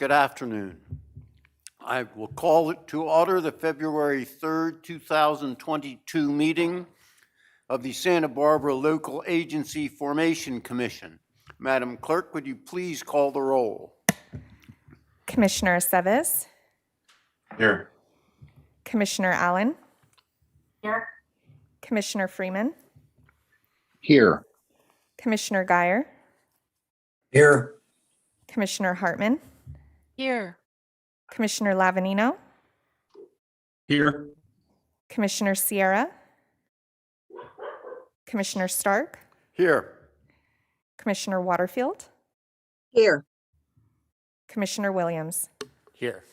Good afternoon. I will call it to order the February 3rd, 2022 meeting of the Santa Barbara Local Agency Formation Commission. Madam Clerk, would you please call the roll? Commissioner Aceves. Here. Commissioner Allen. Here. Commissioner Freeman. Here. Commissioner Guyer. Here. Commissioner Hartman. Here. Commissioner Lavanino. Here. Commissioner Sierra. Commissioner Stark. Here. Commissioner Waterfield. Here. Commissioner Williams. Here.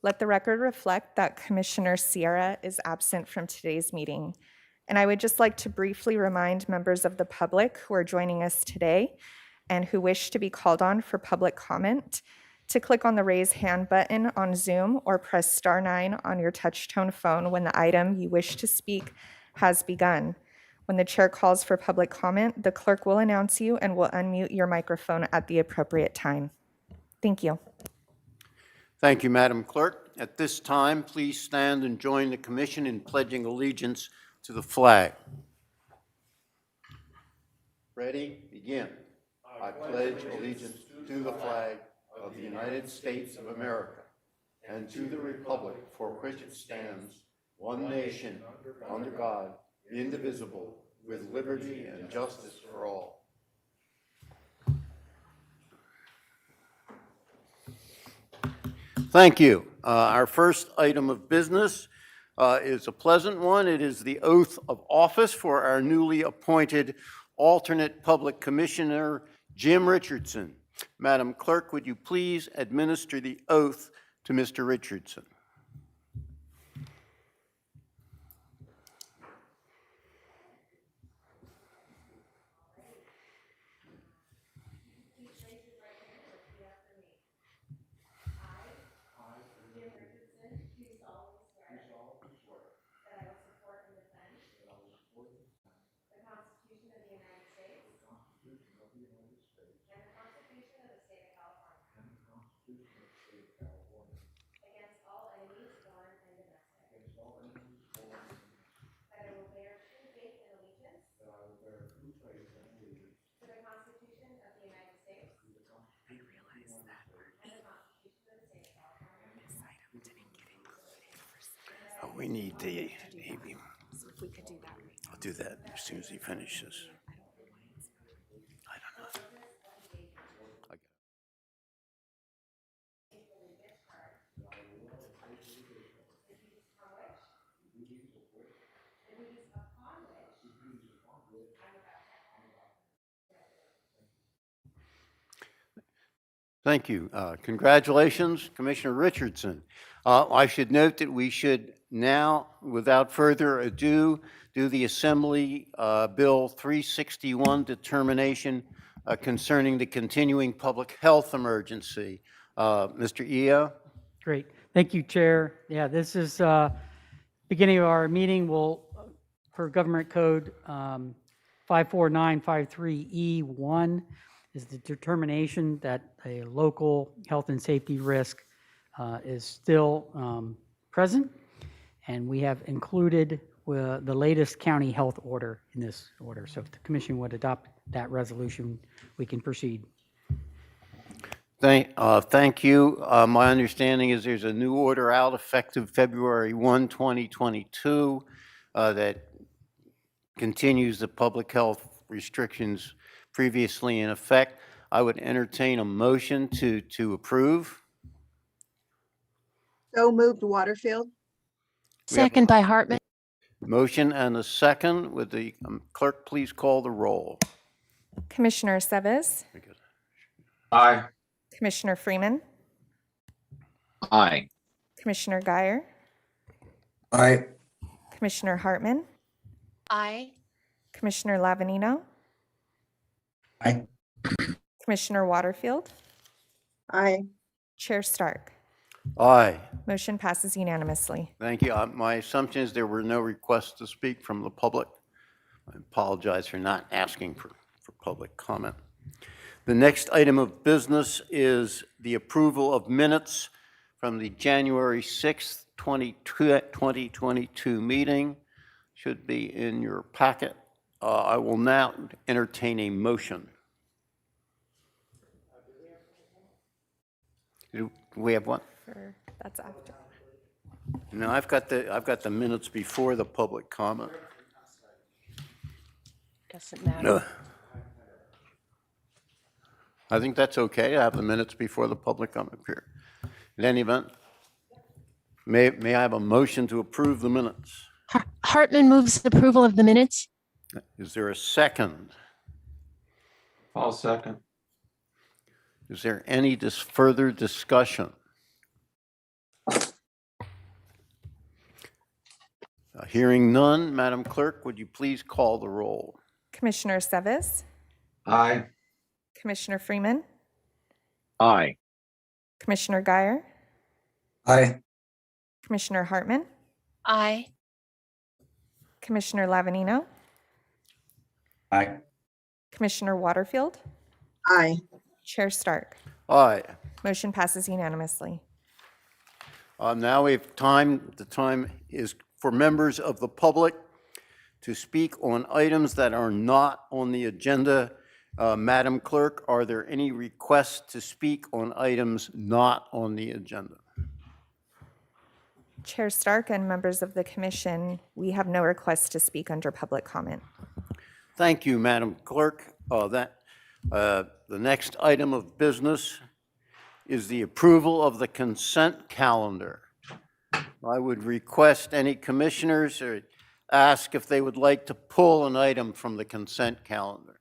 Let the record reflect that Commissioner Sierra is absent from today's meeting. And I would just like to briefly remind members of the public who are joining us today and who wish to be called on for public comment to click on the raise hand button on Zoom or press *9 on your touch-tone phone when the item you wish to speak has begun. When the chair calls for public comment, the clerk will announce you and will unmute your microphone at the appropriate time. Thank you. Thank you, Madam Clerk. At this time, please stand and join the commission in pledging allegiance to the flag. Ready? Begin. I pledge allegiance to the flag of the United States of America and to the republic for which it stands, one nation, under God, indivisible, with liberty and justice for all. Thank you. Our first item of business is a pleasant one. It is the oath of office for our newly appointed alternate public commissioner, Jim Richardson. Madam Clerk, would you please administer the oath to Mr. Richardson? We need the, So if we could do that. I'll do that as soon as he finishes. I don't know. Thank you. Congratulations, Commissioner Richardson. I should note that we should now, without further ado, do the Assembly Bill 361 determination concerning the continuing public health emergency. Mr. Eo? Great. Thank you, Chair. Yeah, this is beginning of our meeting. We'll, per Government Code 54953E1 is the determination that a local health and safety risk is still present. And we have included the latest county health order in this order. So if the commission would adopt that resolution, we can proceed. Thank you. My understanding is there's a new order out effective February 1, 2022 that continues the public health restrictions previously in effect. I would entertain a motion to approve. So moved, Waterfield. Second by Hartman. Motion and a second. Would the clerk please call the roll? Commissioner Aceves. Aye. Commissioner Freeman. Aye. Commissioner Guyer. Aye. Commissioner Hartman. Aye. Commissioner Lavanino. Aye. Commissioner Waterfield. Aye. Chair Stark. Aye. Motion passes unanimously. Thank you. My assumption is there were no requests to speak from the public. I apologize for not asking for public comment. The next item of business is the approval of minutes from the January 6th, 2022 meeting. Should be in your packet. I will now entertain a motion. Do we have one? That's after. No, I've got the minutes before the public comment. Doesn't matter. No. I think that's okay. I have the minutes before the public comment here. In any event, may I have a motion to approve the minutes? Hartman moves approval of the minutes. Is there a second? I'll second. Is there any further discussion? Hearing none, Madam Clerk, would you please call the roll? Commissioner Seves, Aye. Commissioner Freeman, Aye. Commissioner Guyer, Aye. Commissioner Hartman, Aye. Commissioner Lavanino, Aye. Commissioner Waterfield, Aye. Chair Stark. Aye. Motion passes unanimously. Now we have time. The time is for members of the public to speak on items that are not on the agenda. Madam Clerk, are there any requests to speak on items not on the agenda? Chair Stark and members of the commission, we have no requests to speak under public comment. Thank you, Madam Clerk. The next item of business is the approval of the consent calendar. I would request any commissioners or ask if they would like to pull an item from the consent calendar.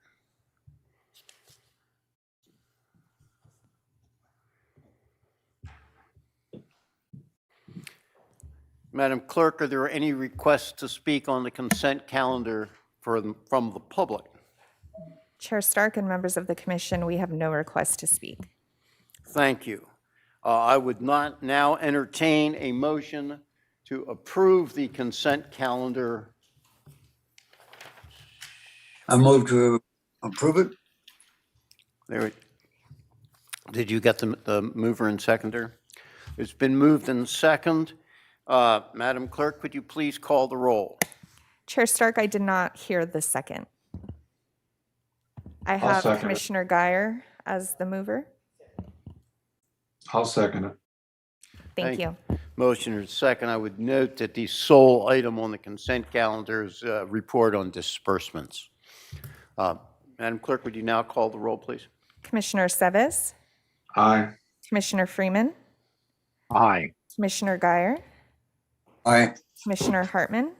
Madam Clerk, are there any requests to speak on the consent calendar from the public? Chair Stark and members of the commission, we have no requests to speak. Thank you. I would not now entertain a motion to approve the consent calendar. I move to approve it. There. Did you get the mover and seconder? It's been moved and second. Madam Clerk, would you please call the roll? Chair Stark, I did not hear the second. I have second it. Commissioner Guyer as the mover. I'll second it. Thank you. Motion is second. I would note that the sole item on the consent calendar is report on disbursements. Madam Clerk, would you now call the roll, please? Commissioner Seves, Aye. Commissioner Freeman, Aye. Commissioner Guyer, Aye. Commissioner Hartman,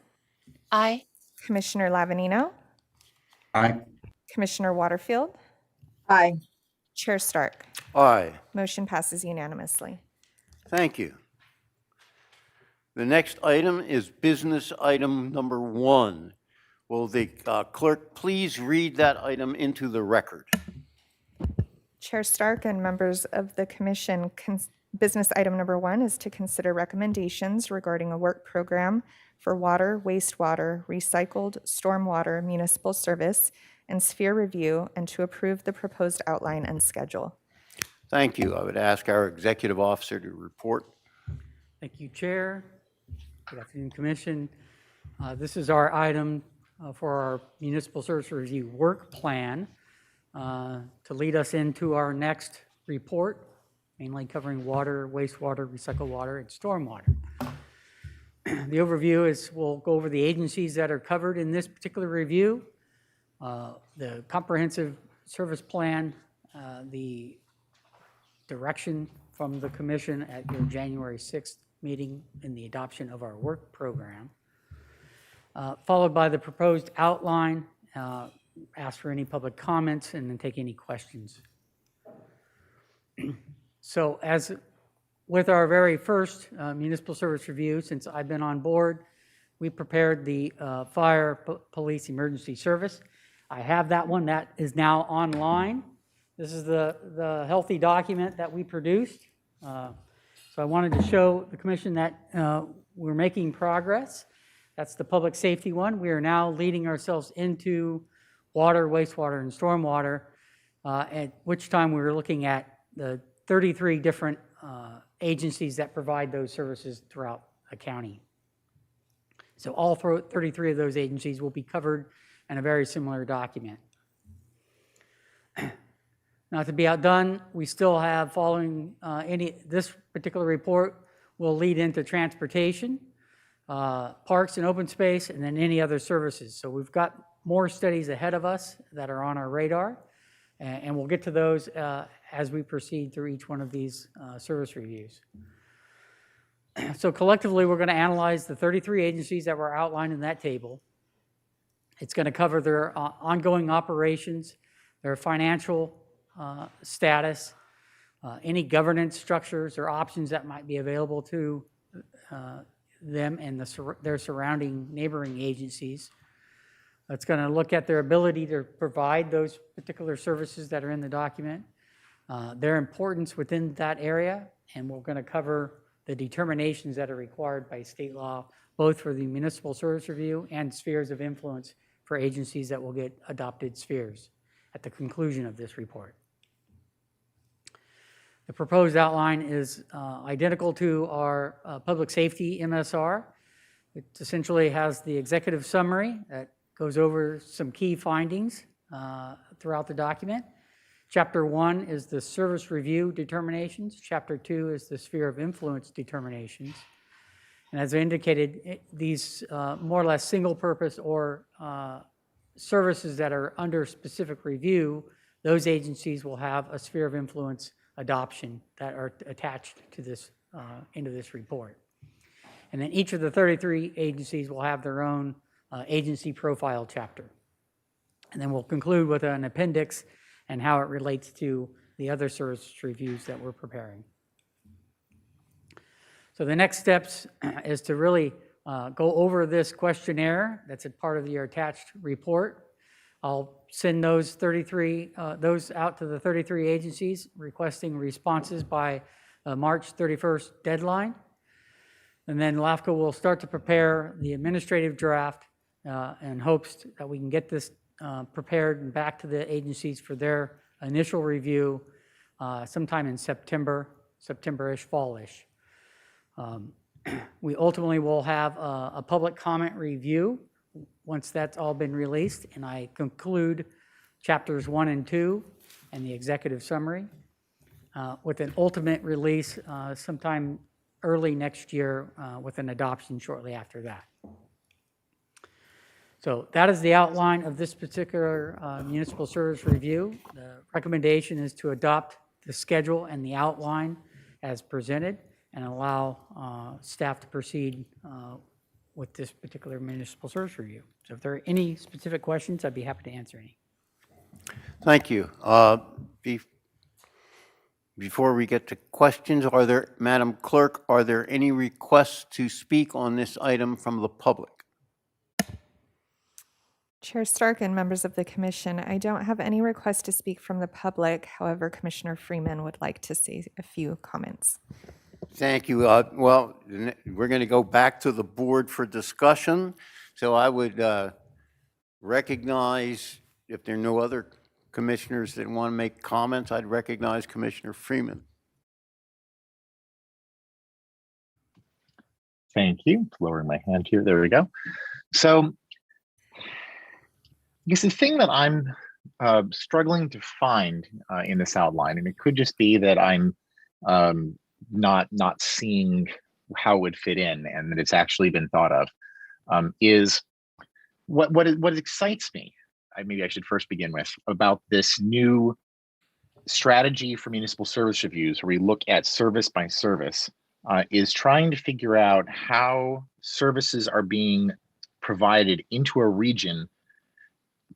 Aye. Commissioner Lavanino, Aye. Commissioner Waterfield, Aye. Chair Stark. Aye. Motion passes unanimously. Thank you. The next item is business item number 1. Will the clerk please read that item into the record? Chair Stark and members of the commission, business item number 1 is to consider recommendations regarding a work program for water, wastewater, recycled, stormwater, municipal service, and sphere review, and to approve the proposed outline and schedule. Thank you. I would ask our executive officer to report. Thank you, Chair. Good afternoon, Commission. This is our item for our Municipal Service Review Work Plan to lead us into our next report, mainly covering water, wastewater, recycled water, and stormwater. The overview is we'll go over the agencies that are covered in this particular review, the comprehensive service plan, the direction from the Commission at your January 6th meeting in the adoption of our work program, followed by the proposed outline, ask for any public comments, and then take any questions. So as with our very first municipal service review, since I've been on board, we prepared the fire police emergency service. I have that one that is now online. This is the healthy document that we produced. So I wanted to show the commission that we're making progress. That's the public safety one. We are now leading ourselves into water, wastewater, and stormwater. at which time we were looking at the 33 different agencies that provide those services throughout a county. So all 33 of those agencies will be covered in a very similar document. Not to be outdone, we still have following this particular report will lead into transportation, parks and open space, and then any other services. So we've got more studies ahead of us that are on our radar, and we'll get to those as we proceed through each one of these service reviews. So collectively, we're going to analyze the 33 agencies that were outlined in that table. It's going to cover their ongoing operations, their financial status, any governance structures or options that might be available to them and their surrounding neighboring agencies. It's going to look at their ability to provide those particular services that are in the document, their importance within that area, and we're going to cover the determinations that are required by state law, both for the municipal service review and spheres of influence for agencies that will get adopted spheres at the conclusion of this report. The proposed outline is identical to our public safety MSR. It essentially has the executive summary that goes over some key findings throughout the document. Chapter 1 is the service review determinations. Chapter 2 is the sphere of influence determinations. And as I indicated, these more or less single purpose or services that are under specific review, those agencies will have a sphere of influence adoption that are attached to this into this report. And then each of the 33 agencies will have their own agency profile chapter. And then we'll conclude with an appendix and how it relates to the other service reviews that we're preparing. So the next steps is to really go over this questionnaire that's a part of your attached report. I'll send those 33, those out to the 33 agencies requesting responses by March 31st deadline. And then LAFCO will start to prepare the administrative draft in hopes that we can get this prepared and back to the agencies for their initial review sometime in September-ish, fall-ish. We ultimately will have a public comment review once that's all been released, and I conclude chapters 1 and 2 and the executive summary with an ultimate release sometime early next year with an adoption shortly after that. So that is the outline of this particular municipal service review. The recommendation is to adopt the schedule and the outline as presented and allow staff to proceed with this particular municipal service review. So if there are any specific questions, I'd be happy to answer any. Thank you. Before we get to questions, Madam Clerk, are there any requests to speak on this item from the public? Chair Stark and members of the commission, I don't have any request to speak from the public. However, Commissioner Freeman would like to say a few comments. Thank you. Well, we're going to go back to the board for discussion. So I would recognize, if there are no other commissioners that want to make comments, I'd recognize Commissioner Freeman. Thank you. Lowering my hand here. There we go. So I guess the thing that I'm struggling to find in this outline, and it could just be that I'm not seeing how it would fit in and that it's actually been thought of, is what excites me. Maybe I should first begin with about this new strategy for municipal service reviews, where we look at service by service, is trying to figure out how services are being provided into a region,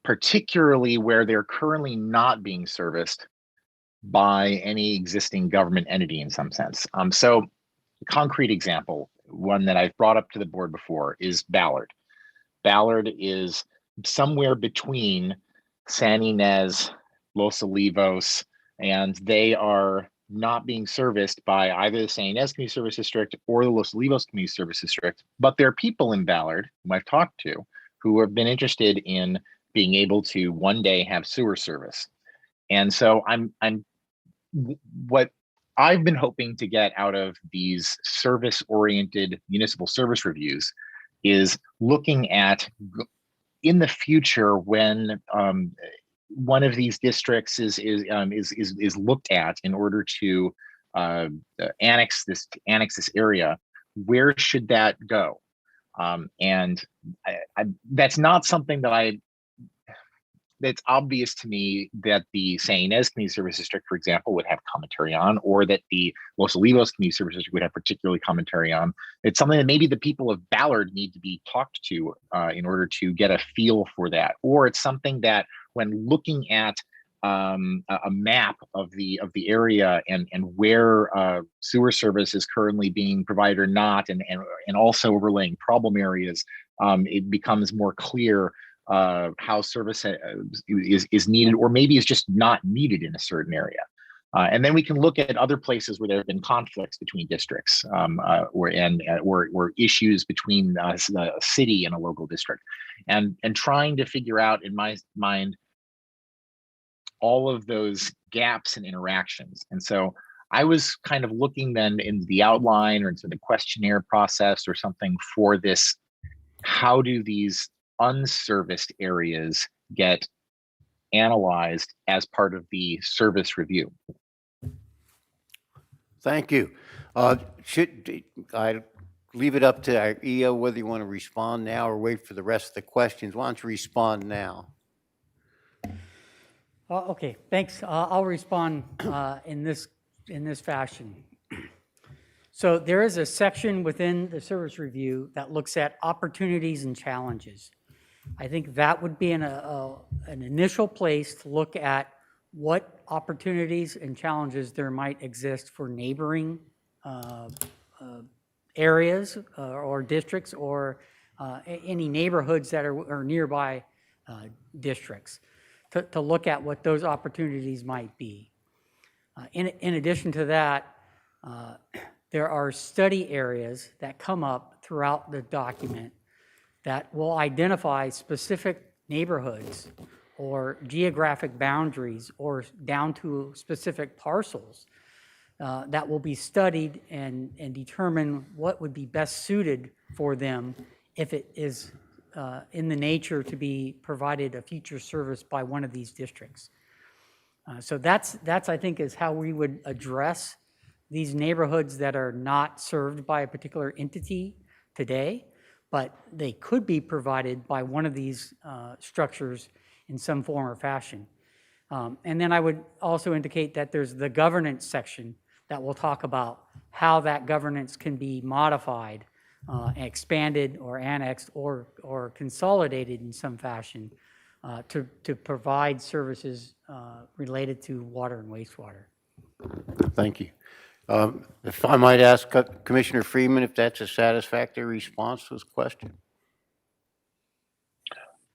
particularly where they're currently not being serviced by any existing government entity in some sense. So a concrete example, one that I've brought up to the board before, is Ballard. Ballard is somewhere between San Ynez, Los Olivos, and they are not being serviced by either the San Ynez Community Service District or the Los Olivos Community Service District, but there are people in Ballard whom I've talked to who have been interested in being able to one day have sewer service. And so what I've been hoping to get out of these service-oriented municipal service reviews is looking at in the future when one of these districts is looked at in order to annex this area, where should that go? And that's not something that that's obvious to me that the San Ynez Community Service District, for example, would have commentary on, or that the Los Olivos Community Service District would have particularly commentary on. It's something that maybe the people of Ballard need to be talked to in order to get a feel for that. Or it's something that when looking at a map of the area and where sewer service is currently being provided or not, and also overlaying problem areas, it becomes more clear how service is needed, or maybe is just not needed in a certain area. And then we can look at other places where there have been conflicts between districts, or issues between a city and a local district, and trying to figure out, in my mind, all of those gaps and interactions. And so I was kind of looking then in the outline or into the questionnaire process or something for this. How do these unserviced areas get analyzed as part of the service review? Thank you. Should I leave it up to our EO whether you want to respond now or wait for the rest of the questions? Why don't you respond now? Okay, thanks. I'll respond in this fashion. So there is a section within the service review that looks at opportunities and challenges. I think that would be an initial place to look at what opportunities and challenges there might exist for neighboring areas or districts, or any neighborhoods that are nearby districts, to look at what those opportunities might be. In addition to that, there are study areas that come up throughout the document that will identify specific neighborhoods or geographic boundaries or down to specific parcels that will be studied and determine what would be best suited for them if it is in the nature to be provided a future service by one of these districts. So that's I think is how we would address these neighborhoods that are not served by a particular entity today, but they could be provided by one of these structures in some form or fashion. And then I would also indicate that there's the governance section that will talk about how that governance can be modified, expanded or annexed or consolidated in some fashion to provide services related to water and wastewater. Thank you. If I might ask Commissioner Freeman if that's a satisfactory response to his question?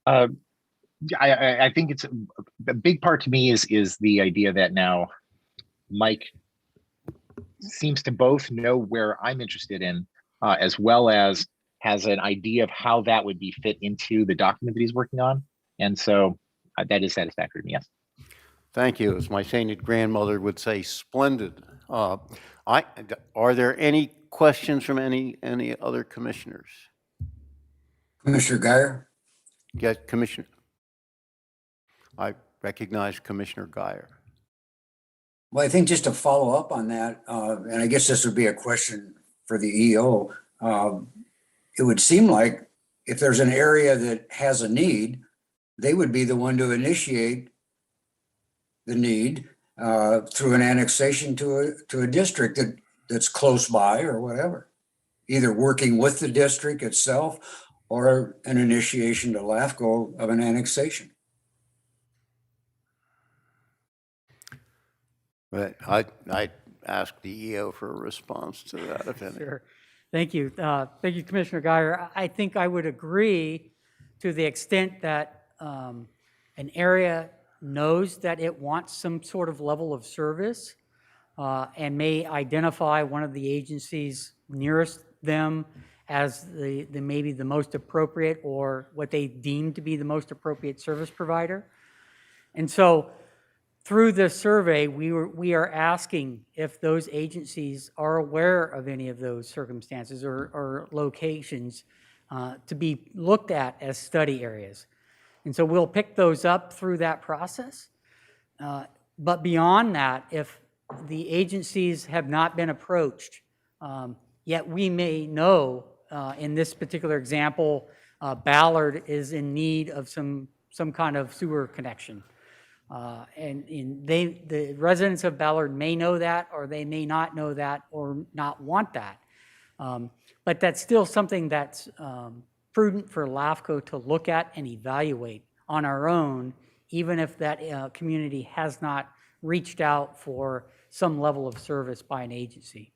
I think it's a big part to me is the idea that now Mike seems to both know where I'm interested in, as well as has an idea of how that would be fit into the document that he's working on. And so that is satisfactory to me, yes. Thank you. As my sainted grandmother would say, splendid. Are there any questions from any other commissioners? Commissioner Guyer? Yes, Commissioner. I recognize Commissioner Guyer. Well, I think just to follow up on that, and I guess this would be a question for the EO, it would seem like if there's an area that has a need, they would be the one to initiate the need through an annexation to a district that's close by or whatever, either working with the district itself or an initiation to LAFCO of an annexation. But I'd ask the EO for a response to that, if any. Sure. Thank you. Thank you, Commissioner Guyer. I think I would agree to the extent that an area knows that it wants some sort of level of service and may identify one of the agencies nearest them as the maybe the most appropriate or what they deem to be the most appropriate service provider. And so through this survey, we are asking if those agencies are aware of any of those circumstances or locations to be looked at as study areas. And so we'll pick those up through that process. But beyond that, if the agencies have not been approached, yet we may know, in this particular example, Ballard is in need of some kind of sewer connection. And the residents of Ballard may know that, or they may not know that, or not want that. But that's still something that's prudent for LAFCO to look at and evaluate on our own, even if that community has not reached out for some level of service by an agency.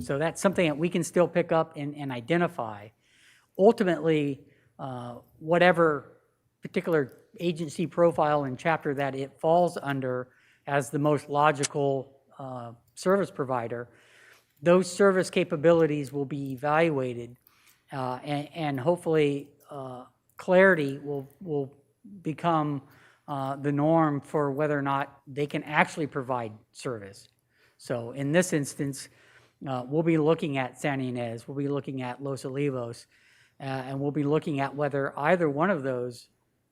So that's something that we can still pick up and identify. Ultimately, whatever particular agency profile and chapter that it falls under as the most logical service provider, those service capabilities will be evaluated, and hopefully clarity will become the norm for whether or not they can actually provide service. So in this instance, we'll be looking at San Ynez, we'll be looking at Los Olivos, and we'll be looking at whether either one of those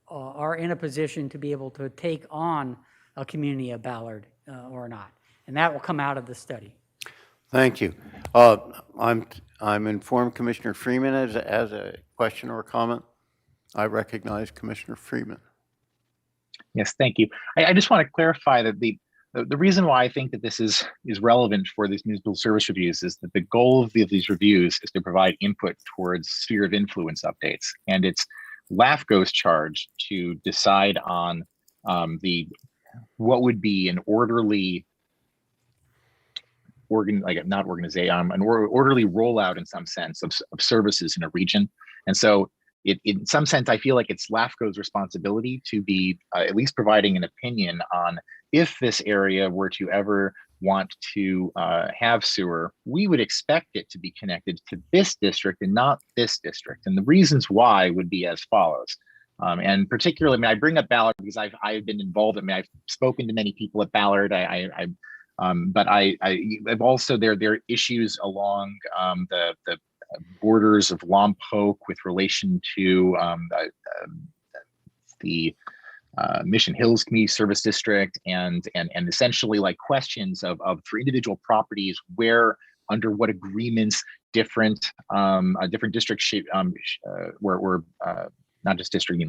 are in a position to be able to take on a community of Ballard or not. And that will come out of the study. Thank you. I'm informed Commissioner Freeman has a question or a comment. I recognize Commissioner Freeman. Yes, thank you. I just want to clarify that the reason why I think that this is relevant for these municipal service reviews is that the goal of these reviews is to provide input towards sphere of influence updates. And it's LAFCO's charge to decide on what would be an orderly an orderly rollout in some sense of services in a region. And so in some sense, I feel like it's LAFCO's responsibility to be at least providing an opinion on if this area were to ever want to have sewer, we would expect it to be connected to this district and not this district. And the reasons why would be as follows. And particularly, I mean, I bring up Ballard because I've been involved. I mean, I've spoken to many people at Ballard. But I've also there are issues along the borders of Lompoc with relation to the Mission Hills Community Service District, and essentially like questions of for individual properties where under what agreements different districts where not just district,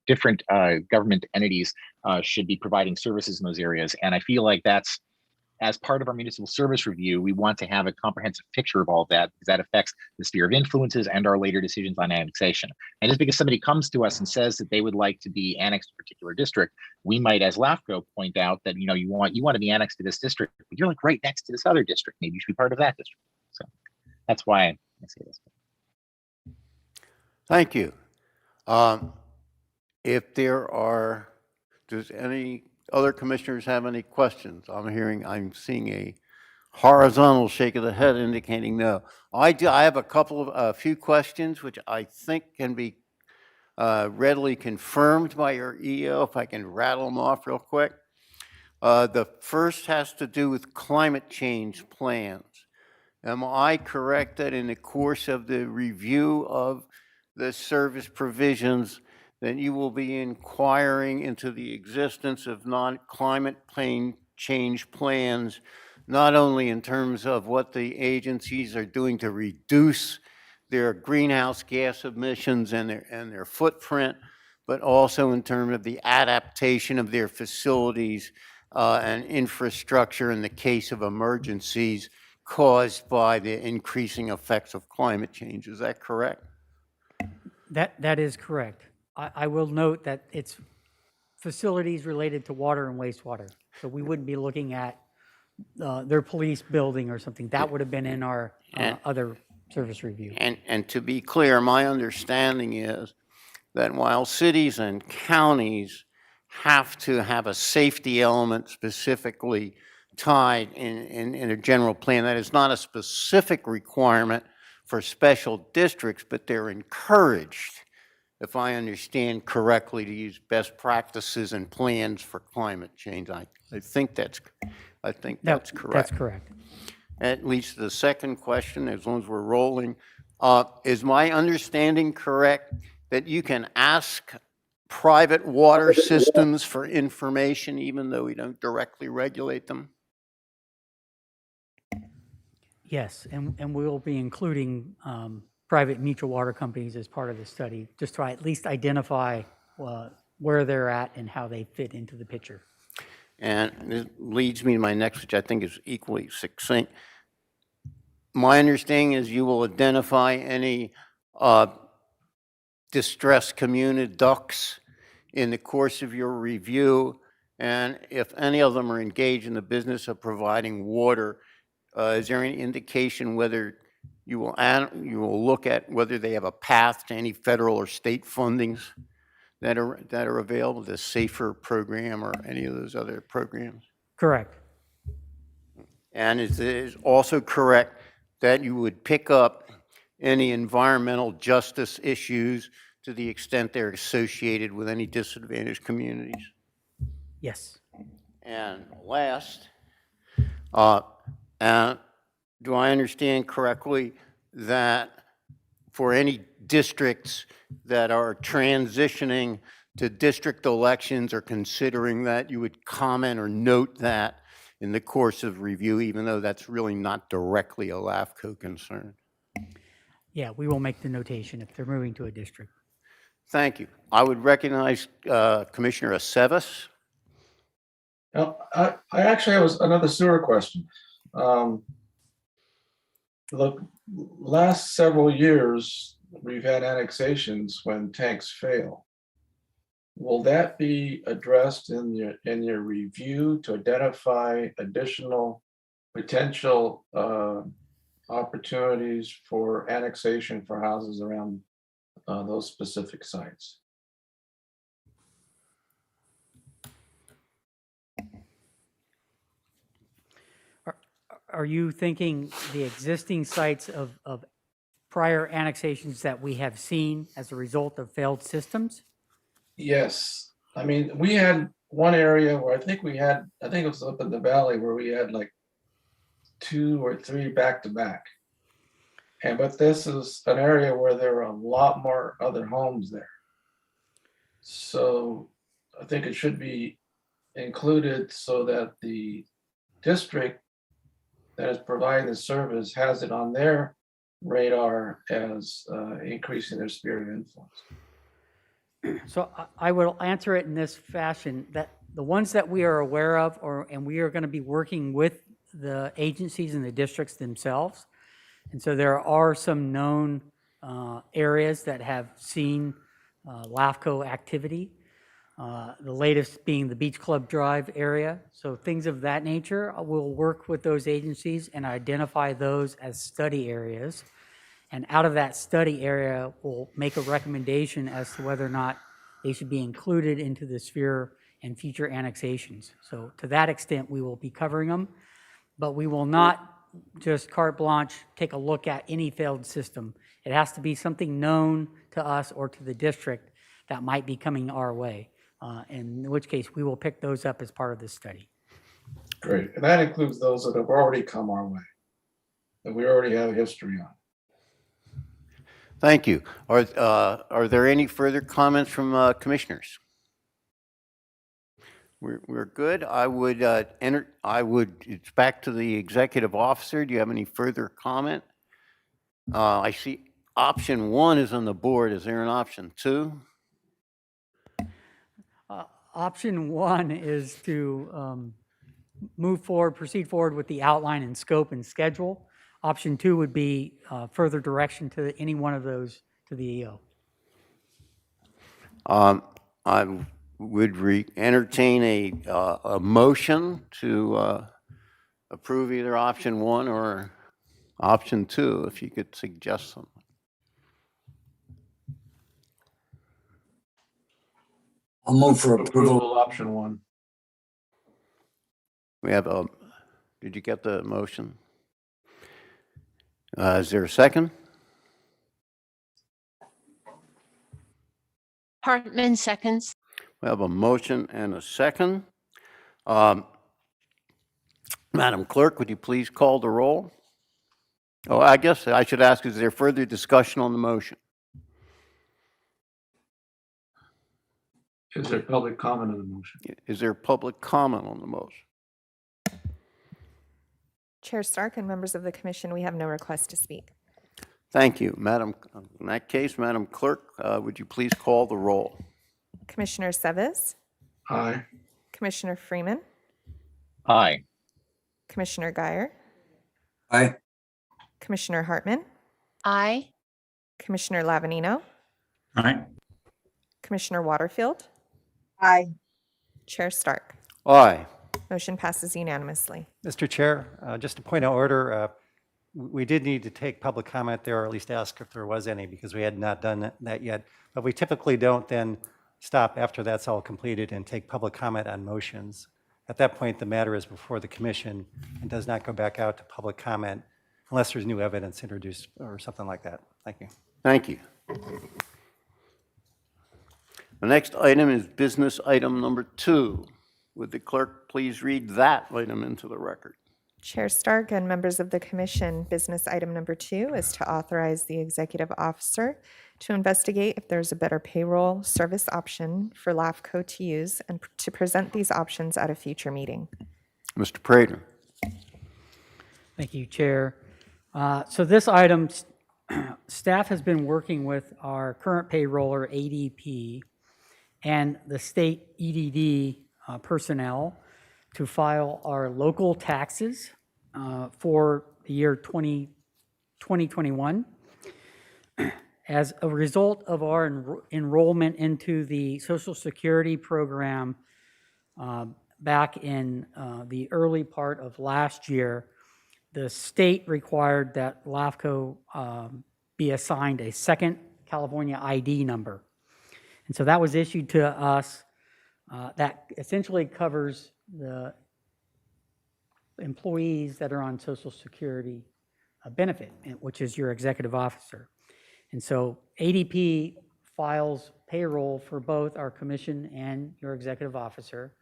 different government entities should be providing services in those areas. And I feel like that's, as part of our municipal service review, we want to have a comprehensive picture of all of that, because that affects the sphere of influences and our later decisions on annexation. And just because somebody comes to us and says that they would like to be annexed to a particular district, we might, as LAFCO, point out that you want to be annexed to this district, but you're like right next to this other district. Maybe you should be part of that district. So that's why I say this. Thank you. If does any other commissioners have any questions? I'm seeing a horizontal shake of the head indicating no. I have a few questions which I think can be readily confirmed by your EO, if I can rattle them off real quick. The first has to do with climate change plans. Am I correct that in the course of the review of the service provisions, then you will be inquiring into the existence of non-climate change plans, not only in terms of what the agencies are doing to reduce their greenhouse gas emissions and their footprint, but also in terms of the adaptation of their facilities and infrastructure in the case of emergencies caused by the increasing effects of climate change. Is that correct? That is correct. I will note that it's facilities related to water and wastewater. So we wouldn't be looking at their police building or something. That would have been in our other service review. And to be clear, my understanding is that while cities and counties have to have a safety element specifically tied in a general plan, that is not a specific requirement for special districts, but they're encouraged if I understand correctly, to use best practices and plans for climate change. I think that's correct. That's correct. That leads to the second question, as long as we're rolling. Is my understanding correct that you can ask private water systems for information even though we don't directly regulate them? Yes, and we will be including private mutual water companies as part of the study, just to at least identify where they're at and how they fit into the picture. And this leads me to my next, which I think is equally succinct. My understanding is you will identify any distressed community ducts in the course of your review, and if any of them are engaged in the business of providing water, is there any indication whether you will look at whether they have a path to any federal or state fundings that are available, the SAFER program or any of those other programs? Correct. And it is also correct that you would pick up any environmental justice issues to the extent they're associated with any disadvantaged communities? Yes. And last, do I understand correctly that for any districts that are transitioning to district elections or considering that, you would comment or note that in the course of review, even though that's really not directly a LAFCO concern? Yeah, we will make the notation if they're moving to a district. Thank you. I would recognize Commissioner Aceves. Now, I actually have another sewer question. The last several years, we've had annexations when tanks fail. Will that be addressed in your review to identify additional potential opportunities for annexation for houses around those specific sites? Are you thinking the existing sites of prior annexations that we have seen as a result of failed systems? Yes, I mean, we had one area where I think it was up in the valley where we had like 2 or 3 back to back. But this is an area where there are a lot more other homes there. So I think it should be included so that the district that is providing the service has it on their radar as increasing their sphere of influence. So I will answer it in this fashion, that the ones that we are aware of, and we are going to be working with the agencies and the districts themselves. And so there are some known areas that have seen LAFCO activity, the latest being the Beach Club Drive area. So things of that nature, we'll work with those agencies and identify those as study areas. And out of that study area, we'll make a recommendation as to whether or not they should be included into the sphere and future annexations. So to that extent, we will be covering them, but we will not just carte blanche take a look at any failed system. It has to be something known to us or to the district that might be coming our way, in which case we will pick those up as part of this study. Great, and that includes those that have already come our way, that we already have a history on. Thank you. Are there any further comments from commissioners? We're good. It's back to the executive officer. Do you have any further comment? I see option 1 is on the board. Is there an option 2? Option 1 is to proceed forward with the outline and scope and schedule. Option 2 would be further direction to any one of those to the EO. I would entertain a motion to approve either option 1 or option 2, if you could suggest something. I'll move for approval. Option 1. We have did you get the motion? Is there a second? Hartman seconds. We have a motion and a second. Um, Madam Clerk, would you please call the roll? Oh, I guess I should ask, is there further discussion on the motion? Is there public comment on the motion? Is there public comment on the motion? Chair Stark and members of the commission, we have no request to speak. Thank you, Madam. In that case, Madam Clerk, would you please call the roll? Commissioner Seves, Aye. Commissioner Freeman, Aye. Commissioner Guyer, Aye. Commissioner Hartman, Aye. Commissioner Lavanino, Aye. Commissioner Waterfield, Aye. Chair Stark. Aye. Motion passes unanimously. Mr. Chair, just a point of order, we did need to take public comment there, or at least ask if there was any, because we had not done that yet. But we typically don't then stop after that's all completed and take public comment on motions. At that point, the matter is before the commission and does not go back out to public comment unless there's new evidence introduced or something like that. Thank you. Thank you. The next item is business item number 2. Would the clerk please read that item into the record? Chair Stark and members of the commission, business item number 2 is to authorize the executive officer to investigate if there's a better payroll service option for LAFCO to use and to present these options at a future meeting. Mr. Prater. Thank you, Chair. So this item, staff has been working with our current payroller, ADP, and the state EDD personnel to file our local taxes for the year 2021. As a result of our enrollment into the Social Security program back in the early part of last year, the state required that LAFCO be assigned a second California ID number. And so that was issued to us. That essentially covers the employees that are on Social Security benefit, which is your executive officer. And so ADP files payroll for both our commission and your executive officer,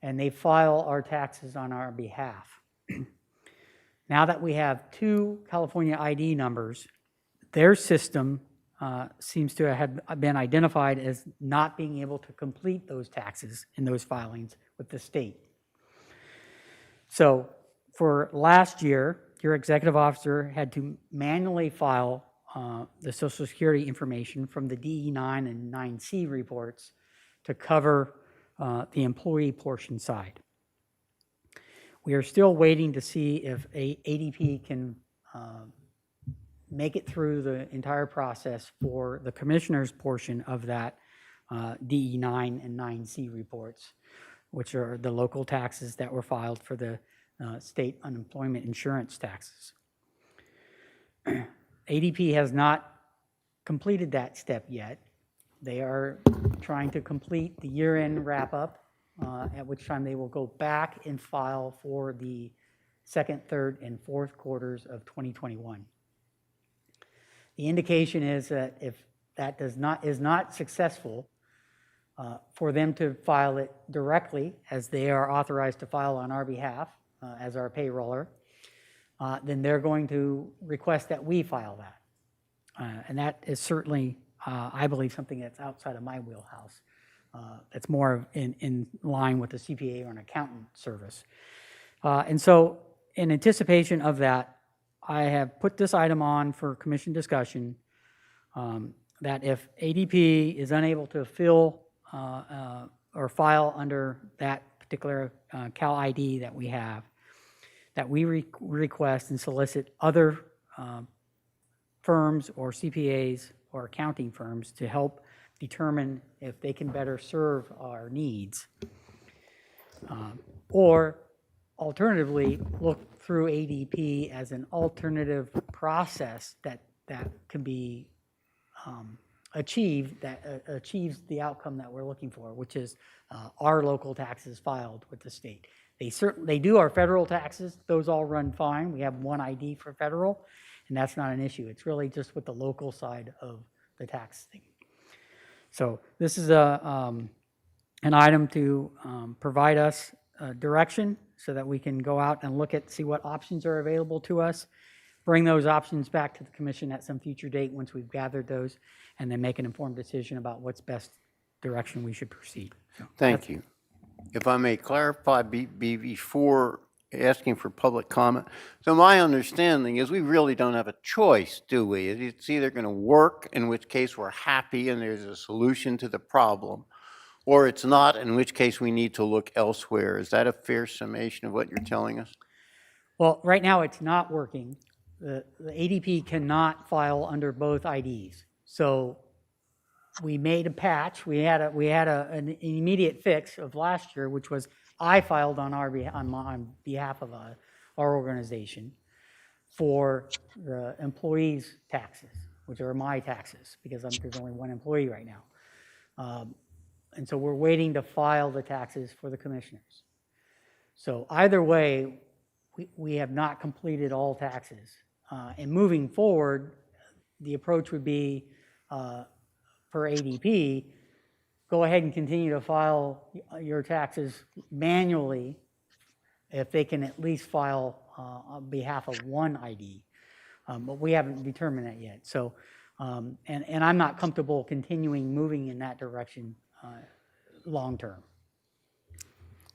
and they file our taxes on our behalf. Now that we have 2 California ID numbers, their system seems to have been identified as not being able to complete those taxes and those filings with the state. So for last year, your executive officer had to manually file the Social Security information from the DE9 and 9C reports to cover the employee portion side. We are still waiting to see if ADP can make it through the entire process for the commissioner's portion of that DE9 and 9C reports, which are the local taxes that were filed for the state unemployment insurance taxes. ADP has not completed that step yet. They are trying to complete the year-end wrap-up, at which time they will go back and file for the second, third, and fourth quarters of 2021. The indication is that if that is not successful, for them to file it directly, as they are authorized to file on our behalf as our payroller, then they're going to request that we file that. And that is certainly, I believe, something that's outside of my wheelhouse. That's more in line with the CPA or an accountant service. And so in anticipation of that, I have put this item on for commission discussion, that if ADP is unable to fill or file under that particular Cal ID that we have, that we request and solicit other firms or CPAs or accounting firms to help determine if they can better serve our needs. Or alternatively, look through ADP as an alternative process that can be achieved, that achieves the outcome that we're looking for, which is our local taxes filed with the state. They do our federal taxes. Those all run fine. We have one ID for federal, and that's not an issue. It's really just with the local side of the tax thing. So this is an item to provide us direction so that we can go out and look at, see what options are available to us, bring those options back to the commission at some future date once we've gathered those, and then make an informed decision about what's best direction we should proceed. So Thank you. If I may clarify before asking for public comment. So my understanding is we really don't have a choice, do we? It's either going to work, in which case we're happy and there's a solution to the problem, or it's not, in which case we need to look elsewhere. Is that a fair summation of what you're telling us? Well, right now it's not working. The ADP cannot file under both IDs. So we made a patch. We had an immediate fix of last year, which was I filed on behalf of our organization for the employees' taxes, which are my taxes, because there's only one employee right now. And so we're waiting to file the taxes for the commissioners. So either way, we have not completed all taxes. And moving forward, the approach would be for ADP, go ahead and continue to file your taxes manually if they can at least file on behalf of one ID. But we haven't determined that yet. So, and I'm not comfortable continuing moving in that direction long term.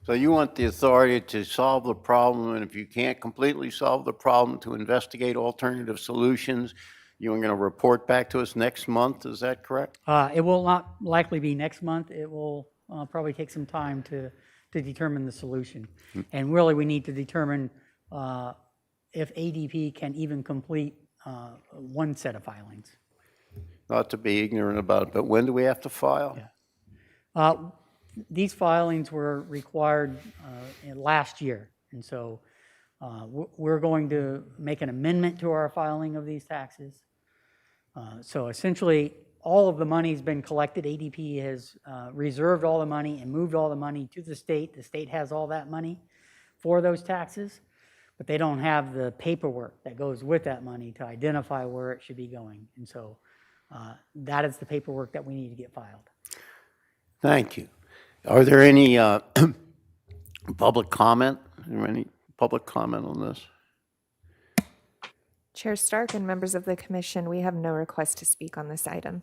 So you want the authority to solve the problem, and if you can't completely solve the problem, to investigate alternative solutions. You're going to report back to us next month, is that correct? It will not likely be next month. It will probably take some time to determine the solution. And really, we need to determine if ADP can even complete one set of filings. Not to be ignorant about it, but when do we have to file? Yeah. These filings were required last year, and so we're going to make an amendment to our filing of these taxes. So essentially, all of the money's been collected. ADP has reserved all the money and moved all the money to the state. The state has all that money for those taxes, but they don't have the paperwork that goes with that money to identify where it should be going. And so that is the paperwork that we need to get filed. Thank you. Are there any public comment? Is there any public comment on this? Chair Stark and members of the commission, we have no request to speak on this item.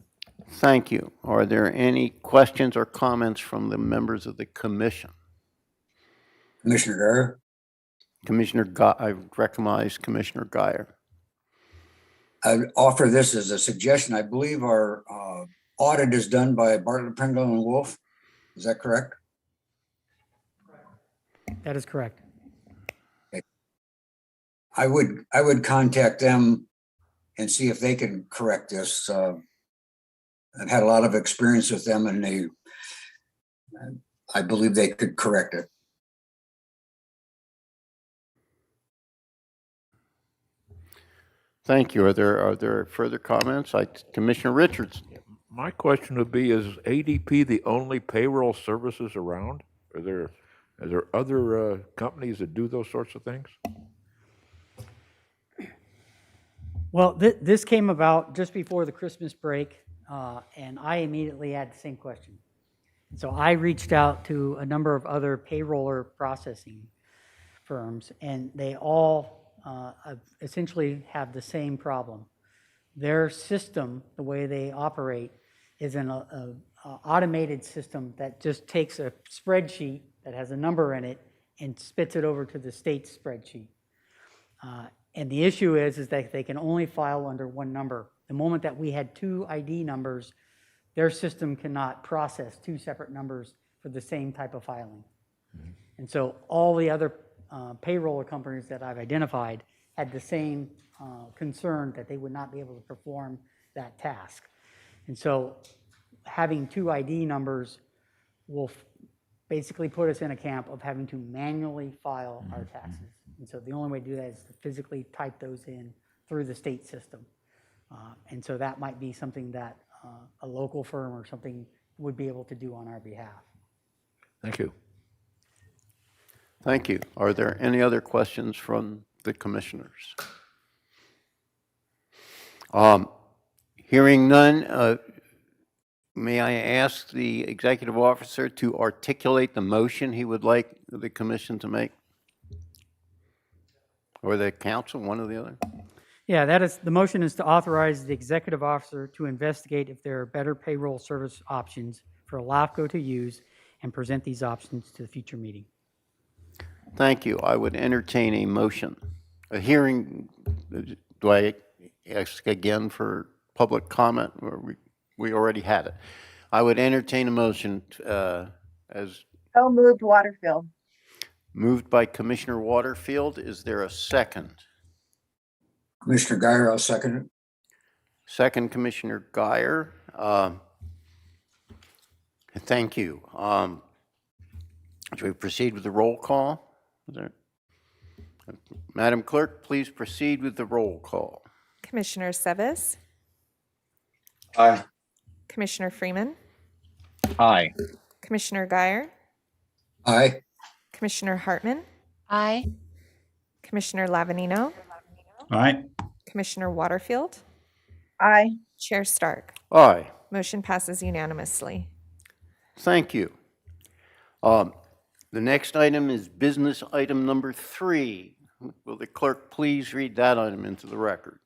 Thank you. Are there any questions or comments from the members of the commission? Commissioner Guyer? I recognize Commissioner Guyer. I offer this as a suggestion. I believe our audit is done by Bartlett, Pringle and Wolf. Is that correct? That is correct. I would contact them and see if they can correct this. I've had a lot of experience with them, and I believe they could correct it. Thank you. Are there further comments? Commissioner Richardson. My question would be, is ADP the only payroll services around? Are there other companies that do those sorts of things? Well, this came about just before the Christmas break, and I immediately had the same question. So I reached out to a number of other payroller processing firms, and they all essentially have the same problem. Their system, the way they operate, is an automated system that just takes a spreadsheet that has a number in it and spits it over to the state's spreadsheet. And the issue is that they can only file under one number. The moment that we had two ID numbers, their system cannot process two separate numbers for the same type of filing. And so all the other payroll companies that I've identified had the same concern that they would not be able to perform that task. And so having two ID numbers will basically put us in a camp of having to manually file our taxes. And so the only way to do that is to physically type those in through the state system. And so that might be something that a local firm or something would be able to do on our behalf. Thank you. Thank you. Are there any other questions from the commissioners? Hearing none, May I ask the executive officer to articulate the motion he would like the commission to make? Or the council, one or the other? Yeah, that is, the motion is to authorize the executive officer to investigate if there are better payroll service options for LAFCO to use and present these options to the future meeting. Thank you. I would entertain a motion. A hearing, do I ask again for public comment, or we already had it? I would entertain a motion as So moved Waterfield. moved by Commissioner Waterfield. Is there a second? Commissioner Guyer, I'll second it. Second, Commissioner Guyer. Thank you. Should we proceed with the roll call? Madam Clerk, please proceed with the roll call. Commissioner Seves, Aye. Commissioner Freeman, Aye. Commissioner Guyer, Aye. Commissioner Hartman, Aye. Commissioner Lavanino, Aye. Commissioner Waterfield, Aye. Chair Stark. Aye. Motion passes unanimously. Thank you. The next item is business item number 3. Will the clerk please read that item into the record?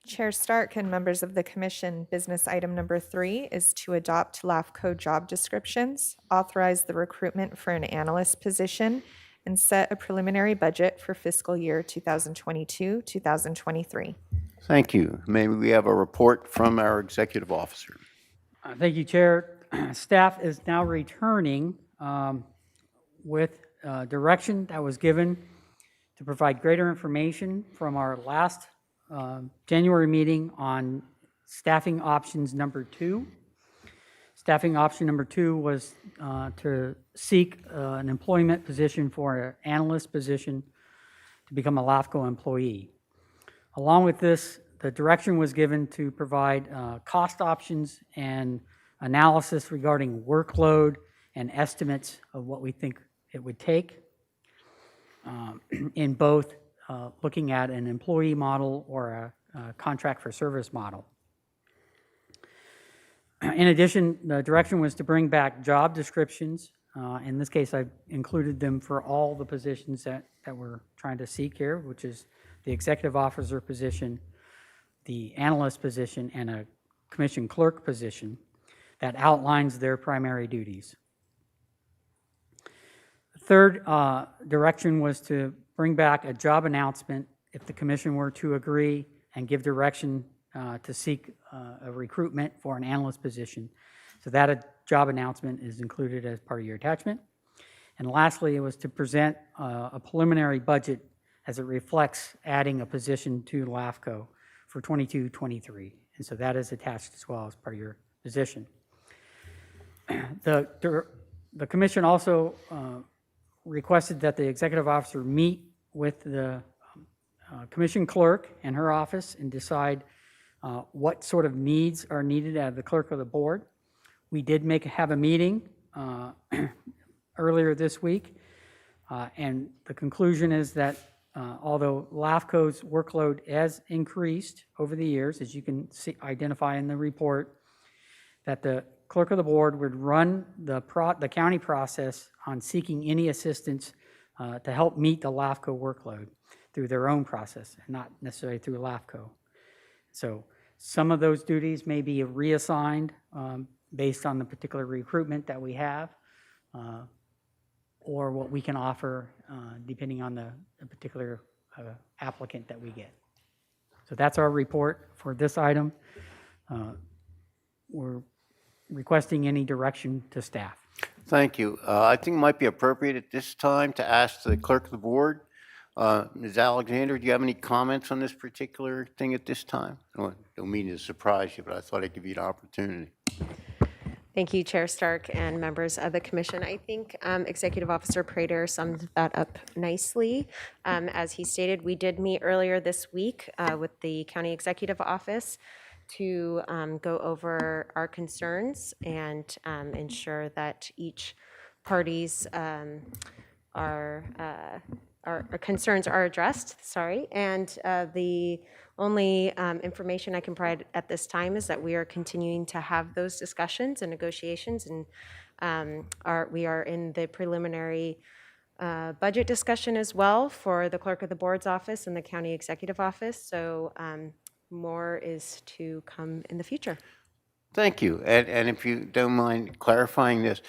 Chair Stark and members of the commission, business item number 3 is to adopt LAFCO job descriptions, authorize the recruitment for an analyst position, and set a preliminary budget for fiscal year 2022-2023. Thank you. May we have a report from our executive officer? Thank you, Chair. Staff is now returning with direction that was given to provide greater information from our last January meeting on staffing options number 2. Staffing option number 2 was to seek an employment position for an analyst position to become a LAFCO employee. Along with this, the direction was given to provide cost options and analysis regarding workload and estimates of what we think it would take in both looking at an employee model or a contract for service model. In addition, the direction was to bring back job descriptions. In this case, I included them for all the positions that we're trying to seek here, which is the executive officer position, the analyst position, and a commission clerk position that outlines their primary duties. The third direction was to bring back a job announcement if the commission were to agree and give direction to seek a recruitment for an analyst position. So that a job announcement is included as part of your attachment. And lastly, it was to present a preliminary budget as it reflects adding a position to LAFCO for 22-23. And so that is attached as well as part of your position. The commission also requested that the executive officer meet with the commission clerk and her office and decide what sort of needs are needed out of the clerk of the board. We did have a meeting earlier this week, and the conclusion is that although LAFCO's workload has increased over the years, as you can see, identify in the report, that the clerk of the board would run the county process on seeking any assistance to help meet the LAFCO workload through their own process, and not necessarily through LAFCO. So some of those duties may be reassigned based on the particular recruitment that we have, or what we can offer depending on the particular applicant that we get. So that's our report for this item. We're requesting any direction to staff. Thank you. I think it might be appropriate at this time to ask the clerk of the board. Ms. Alexander, do you have any comments on this particular thing at this time? I don't mean to surprise you, but I thought I'd give you an opportunity. Thank you, Chair Stark and members of the commission. I think Executive Officer Prater summed that up nicely. As he stated, we did meet earlier this week with the County Executive Office to go over our concerns and ensure that each party's our concerns are addressed, sorry. And the Only information I can provide at this time is that we are continuing to have those discussions and negotiations, and we are in the preliminary budget discussion as well for the clerk of the board's office and the county executive office. So more is to come in the future. Thank you. And if you don't mind clarifying this,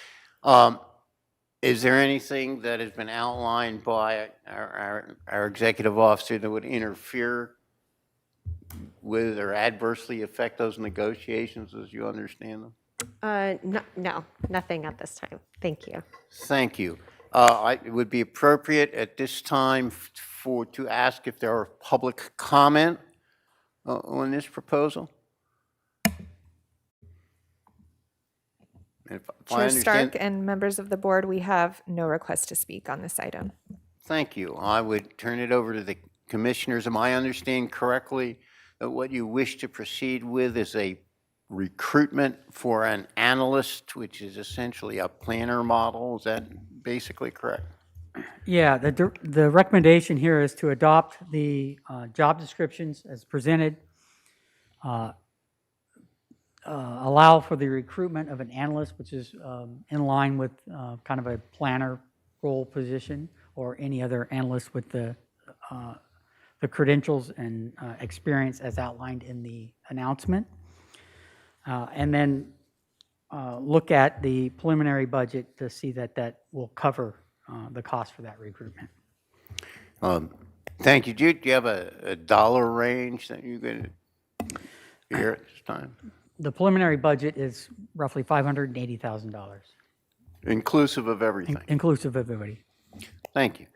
is there anything that has been outlined by our executive officer that would interfere with or adversely affect those negotiations as you understand them? No, nothing at this time. Thank you. Thank you. It would be appropriate at this time to ask if there are public comment on this proposal? If I Chair understand- Stark and members of the board, we have no request to speak on this item. Thank you. I would turn it over to the commissioners. Am I understanding correctly that what you wish to proceed with is a recruitment for an analyst, which is essentially a planner model? Is that basically correct? Yeah, the recommendation here is to adopt the job descriptions as presented, allow for the recruitment of an analyst, which is in line with kind of a planner role position, or any other analyst with the credentials and experience as outlined in the announcement. And then look at the preliminary budget to see that that will cover the cost for that recruitment. Thank you. Do you have a dollar range that you're going to hear at this time? The preliminary budget is roughly $580,000. Inclusive of everything? Inclusive of everybody. Thank you.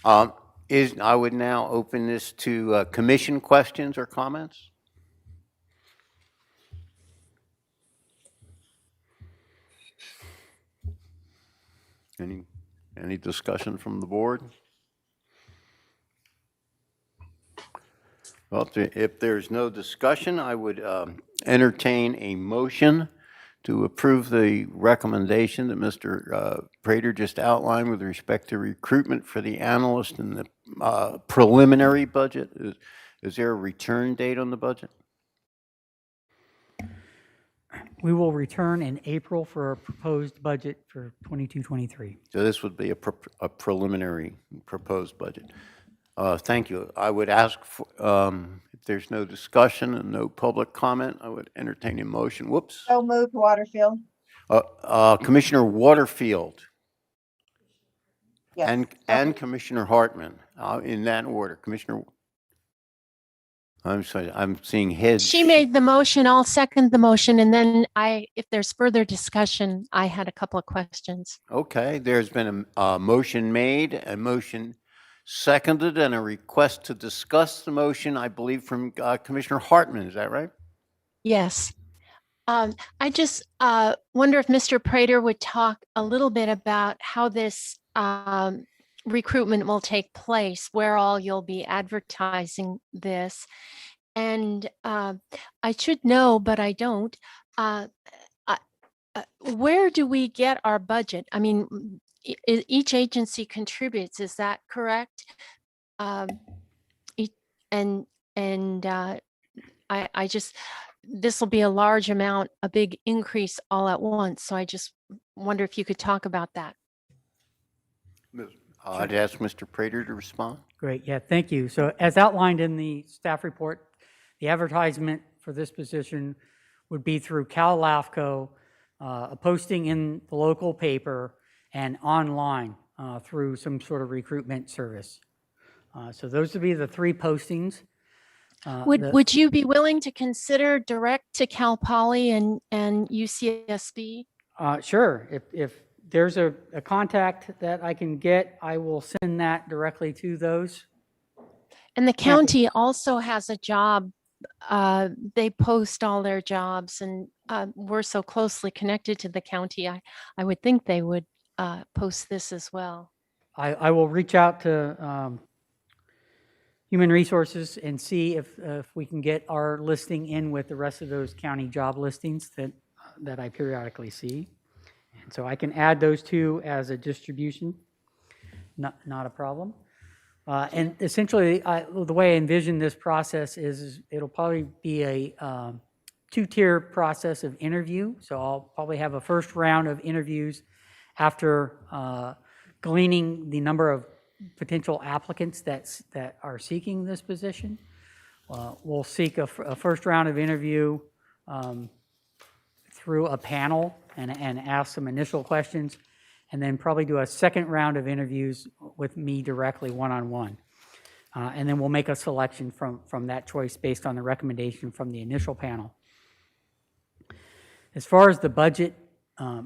I would now open this to commission questions or comments. Any discussion from the board? Well, if there's no discussion, I would entertain a motion to approve the recommendation that Mr. Prater just outlined with respect to recruitment for the analyst and the preliminary budget. Is there a return date on the budget? We will return in April for a proposed budget for 22-23. So this would be a preliminary proposed budget. Thank you. I would ask, if there's no discussion and no public comment, I would entertain a motion. Whoops. So moved, Waterfield. Commissioner Waterfield Yes. and Commissioner Hartman, in that order. Commissioner, I'm sorry, I'm seeing heads. She made the motion, I'll second the motion, and then if there's further discussion, I had a couple of questions. Okay, there's been a motion made, a motion seconded, and a request to discuss the motion, I believe, from Commissioner Hartman. Is that right? Yes. I just wonder if Mr. Prater would talk a little bit about how this recruitment will take place, where all you'll be advertising this. And I should know, but I don't. Where do we get our budget? I mean, each agency contributes, is that correct? I just, this will be a large amount, a big increase all at once. So I just wonder if you could talk about that. I'd ask Mr. Prater to respond. Great, yeah, thank you. So as outlined in the staff report, the advertisement for this position would be through LAFCO, a posting in the local paper, and online through some sort of recruitment service. So those would be the three postings. Would you be willing to consider direct to Cal Poly and UCSB? Sure, if there's a contact that I can get, I will send that directly to those. And the county also has a job. They post all their jobs, and we're so closely connected to the county. I would think they would post this as well. I will reach out to Human Resources and see if we can get our listing in with the rest of those county job listings that I periodically see. And so I can add those two as a distribution, not a problem. And essentially, the way I envision this process is it'll probably be a two-tier process of interview. So I'll probably have a first round of interviews after gleaning the number of potential applicants that are seeking this position. We'll seek a first round of interview through a panel and ask some initial questions, and then probably do a second round of interviews with me directly one-on-one. And then we'll make a selection from that choice based on the recommendation from the initial panel. As far as the budget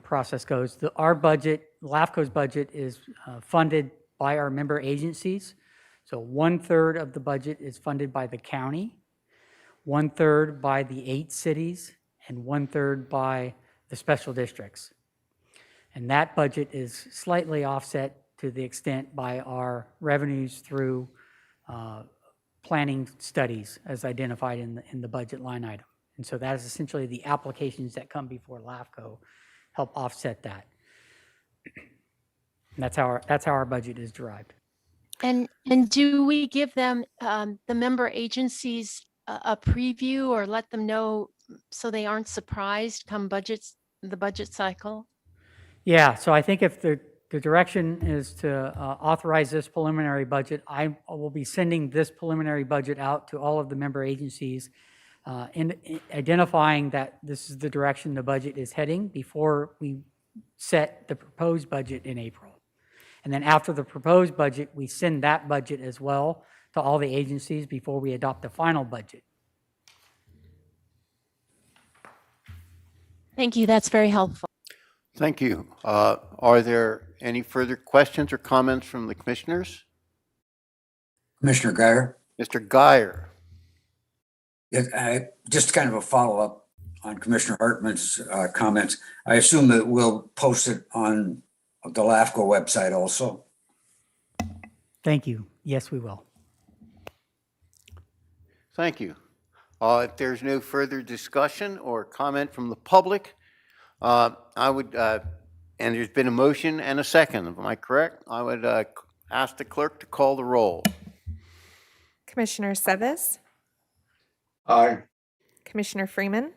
process goes, our budget, LAFCO's budget, is funded by our member agencies. So 1/3 of the budget is funded by the county, 1/3 by the 8 cities, and 1/3 by the special districts. And that budget is slightly offset to the extent by our revenues through planning studies as identified in the budget line item. And so that is essentially the applications that come before LAFCO help offset that. And that's how our budget is derived. And do we give them, the member agencies, a preview or let them know so they aren't surprised come the budget cycle? Yeah, so I think if the direction is to authorize this preliminary budget, I will be sending this preliminary budget out to all of the member agencies in identifying that this is the direction the budget is heading before we set the proposed budget in April. And then after the proposed budget, we send that budget as well to all the agencies before we adopt the final budget. Thank you. That's very helpful. Thank you. Are there any further questions or comments from the commissioners? Commissioner Guyer? Mr. Guyer. Just kind of a follow-up on Commissioner Hartman's comments. I assume that we'll post it on the LAFCO website also. Thank you. Yes, we will. Thank you. If there's no further discussion or comment from the public, I would, and there's been a motion and a second, am I correct? I would ask the clerk to call the roll. Commissioner Seves, Aye. Commissioner Freeman,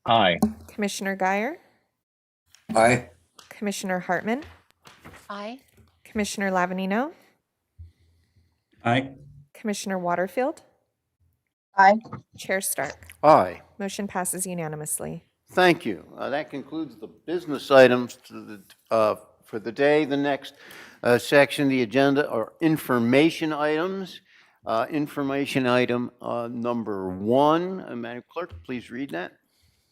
Aye. Commissioner Guyer, Aye. Commissioner Hartman, Aye. Commissioner Lavanino, Aye. Commissioner Waterfield, Aye. Chair Stark. Aye. Motion passes unanimously. Thank you. That concludes the business items for the day. The next section of the agenda are information items. Information item number 1. Madam Clerk, please read that.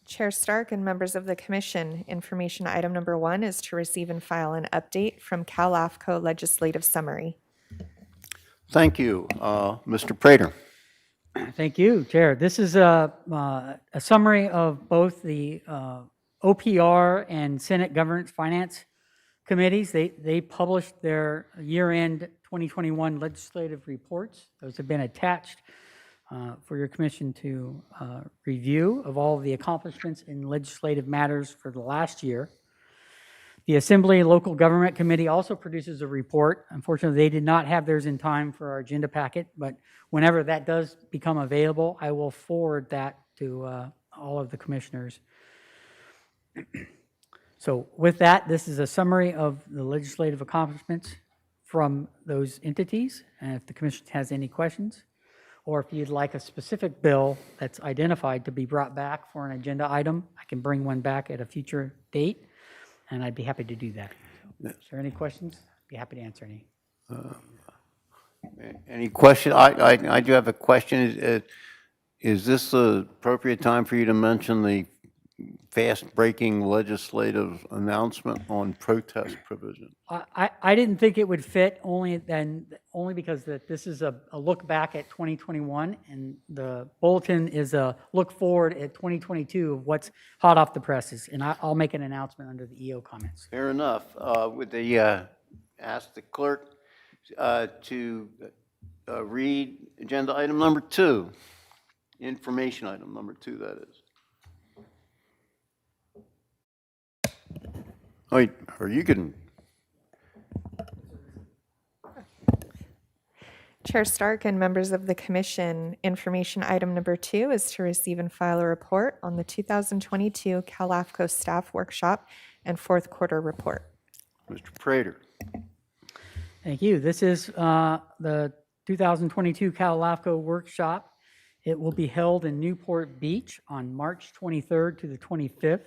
Chair Stark and members of the commission, information item number 1 is to receive and file an update from Califco legislative summary. Thank you. Mr. Prater. Thank you, Chair. This is a summary of both the OPR and Senate Governance Finance Committees. They published their year-end 2021 legislative reports. Those have been attached for your commission to review of all of the accomplishments in legislative matters for the last year. The Assembly Local Government Committee also produces a report. Unfortunately, they did not have theirs in time for our agenda packet, but whenever that does become available, I will forward that to all of the commissioners. So with that, this is a summary of the legislative accomplishments from those entities. And if the commission has any questions, or if you'd like a specific bill that's identified to be brought back for an agenda item, I can bring one back at a future date, and I'd be happy to do that. Is there any questions? I'd be happy to answer any. Any question? I do have a question. Is this the appropriate time for you to mention the fast-breaking legislative announcement on protest provision? I didn't think it would fit only because this is a look back at 2021, and the bulletin is a look forward at 2022 of what's hot off the presses. And I'll make an announcement under the EO comments. Fair enough. Would they ask the clerk to read agenda item number 2, information item number 2, that is. Or you can. Chair Stark and members of the commission, information item number 2 is to receive and file a report on the 2022 Calafco staff workshop and fourth quarter report. Mr. Prater. Thank you. This is the 2022 Califco workshop. It will be held in Newport Beach on March 23rd to the 25th.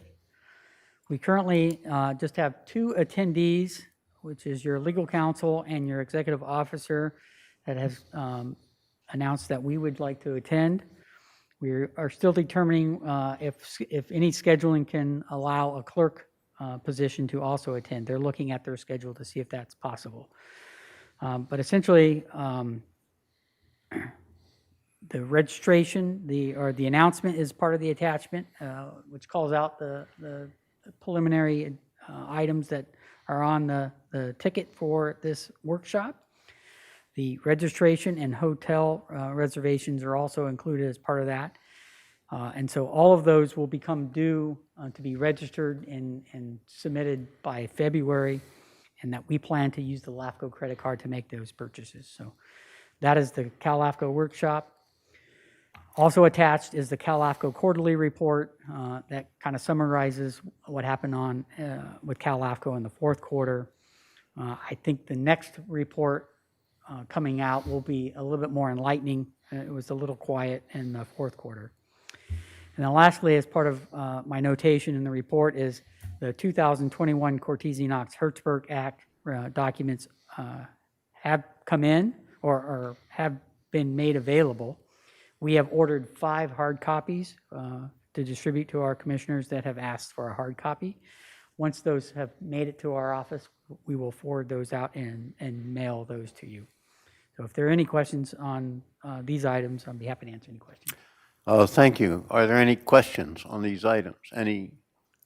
We currently just have 2 attendees, which is your legal counsel and your executive officer that has announced that we would like to attend. We are still determining if any scheduling can allow a clerk position to also attend. They're looking at their schedule to see if that's possible. But essentially, the registration, the announcement is part of the attachment, which calls out the preliminary items that are on the ticket for this workshop. The registration and hotel reservations are also included as part of that. And so all of those will become due to be registered and submitted by February, and that we plan to use the LAFCO credit card to make those purchases. So that is the CalLAFCO workshop. Also attached is the CalLAFCO quarterly report that kind of summarizes what happened on with CalLAFCO in the fourth quarter. I think the next report coming out will be a little bit more enlightening. It was a little quiet in the fourth quarter. And then lastly, as part of my notation in the report is the 2021 Cortese-Knox-Hertzberg Act documents have come in or have been made available. We have ordered 5 hard copies to distribute to our commissioners that have asked for a hard copy. Once those have made it to our office, we will forward those out and mail those to you. So if there are any questions on these items, I'd be happy to answer any questions. Thank you. Are there any questions on these items?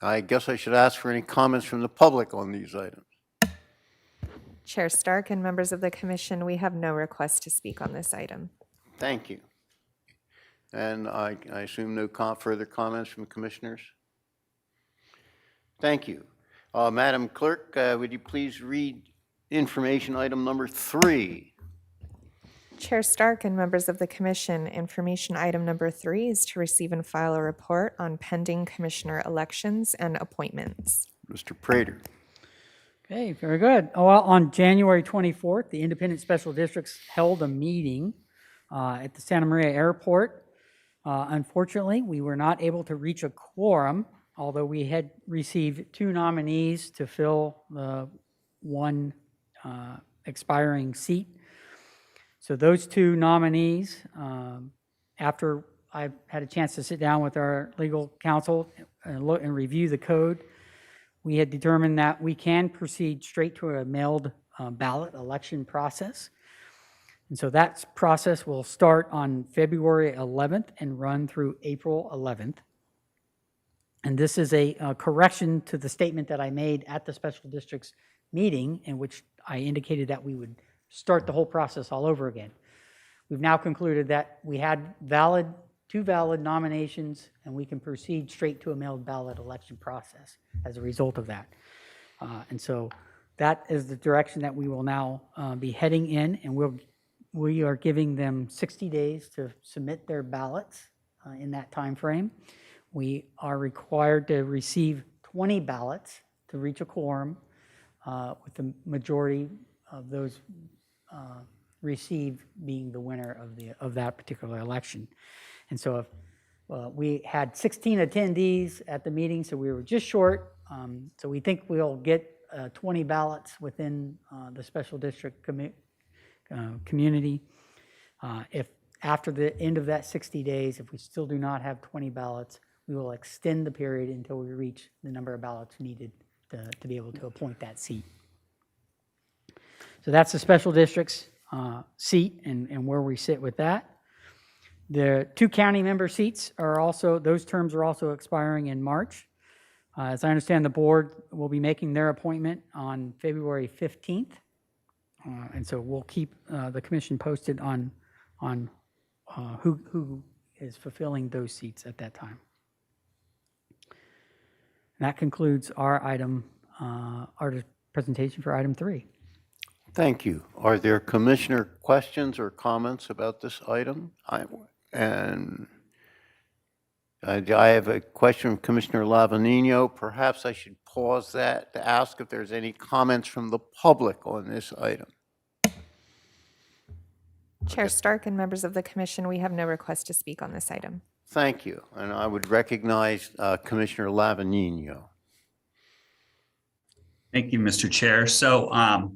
I guess I should ask for any comments from the public on these items. Chair Stark and members of the commission, we have no request to speak on this item. Thank you. And I assume no further comments from commissioners? Thank you. Madam Clerk, would you please read information item number 3? Chair Stark and members of the commission, information item number 3 is to receive and file a report on pending commissioner elections and appointments. Mr. Prater. Okay, very good. Oh, well, on January 24th, the independent special districts held a meeting at the Santa Maria Airport. Unfortunately, we were not able to reach a quorum, although we had received 2 nominees to fill the 1 expiring seat. So those 2 nominees, after I've had a chance to sit down with our legal counsel and look and review the code, we had determined that we can proceed straight to a mailed ballot election process. And so that process will start on February 11th and run through April 11th. And this is a correction to the statement that I made at the special districts meeting, in which I indicated that we would start the whole process all over again. We've now concluded that we had 2 valid nominations, and we can proceed straight to a mailed ballot election process as a result of that. And so that is the direction that we will now be heading in, and we are giving them 60 days to submit their ballots in that time frame. We are required to receive 20 ballots to reach a quorum, with the majority of those received being the winner of that particular election. And so if we had 16 attendees at the meeting, so we were just short. So we think we'll get 20 ballots within the special district community. If after the end of that 60 days, if we still do not have 20 ballots, we will extend the period until we reach the number of ballots needed to be able to appoint that seat. So that's the special district's seat and where we sit with that. The 2 county member seats are also, those terms are also expiring in March. As I understand, the board will be making their appointment on February 15th. And so we'll keep the commission posted on who is fulfilling those seats at that time. And that concludes our presentation for item 3. Thank you. Are there commissioner questions or comments about this item? And I have a question from Commissioner Lavanino. Perhaps I should pause that to ask if there's any comments from the public on this item. Chair Stark and members of the commission, we have no request to speak on this item. Thank you. And I would recognize Commissioner Lavanino. Thank you, Mr. Chair. So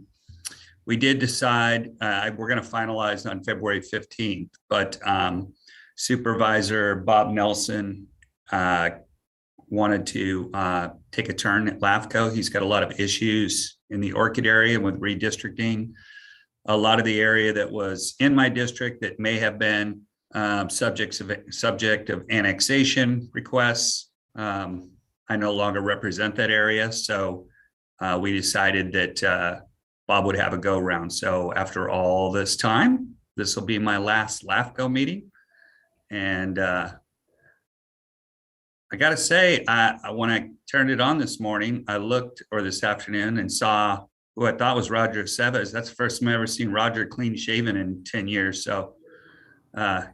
we did decide we're going to finalize on February 15th, but Supervisor Bob Nelson wanted to take a turn at LAFCO. He's got a lot of issues in the Orchid area with redistricting. A lot of the area that was in my district that may have been subject of annexation requests. I no longer represent that area, so we decided that Bob would have a go round. So after all this time, this will be my last LAFCO meeting. And I got to say, when I turned it on this morning, or this afternoon, and saw who I thought was Roger Sevas. That's the first time I've ever seen Roger clean shaven in 10 years. So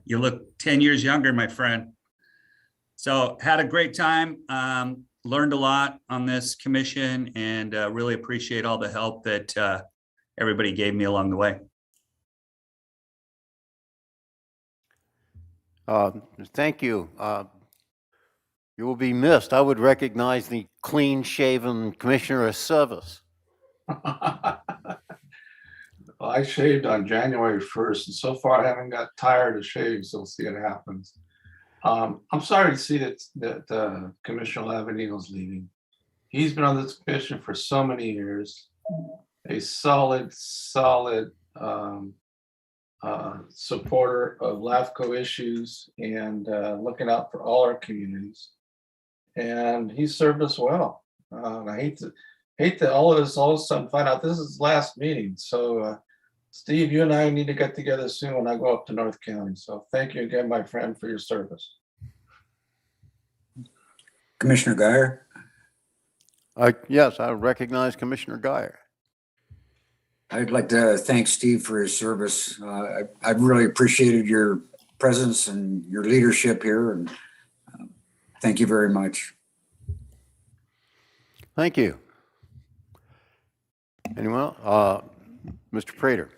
you look 10 years younger, my friend. So had a great time, learned a lot on this commission, and really appreciate all the help that everybody gave me along the way. Thank you. You will be missed. I would recognize the clean-shaven Commissioner of Service. I shaved on January 1st, and so far I haven't got tired of shaving, so we'll see what happens. I'm sorry to see that Commissioner Lavanino's leaving. He's been on this commission for so many years. A solid supporter of LAFCO issues and looking out for all our communities. And he served us well. I hate that all of us all of a sudden find out this is his last meeting. So Steve, you and I need to get together soon when I go up to North County. So thank you again, my friend, for your service. Commissioner Guyer? Yes, I recognize Commissioner Guyer. I'd like to thank Steve for his service. I've really appreciated your presence and your leadership here, and thank you very much. Thank you. Anyone else? Mr. Prater.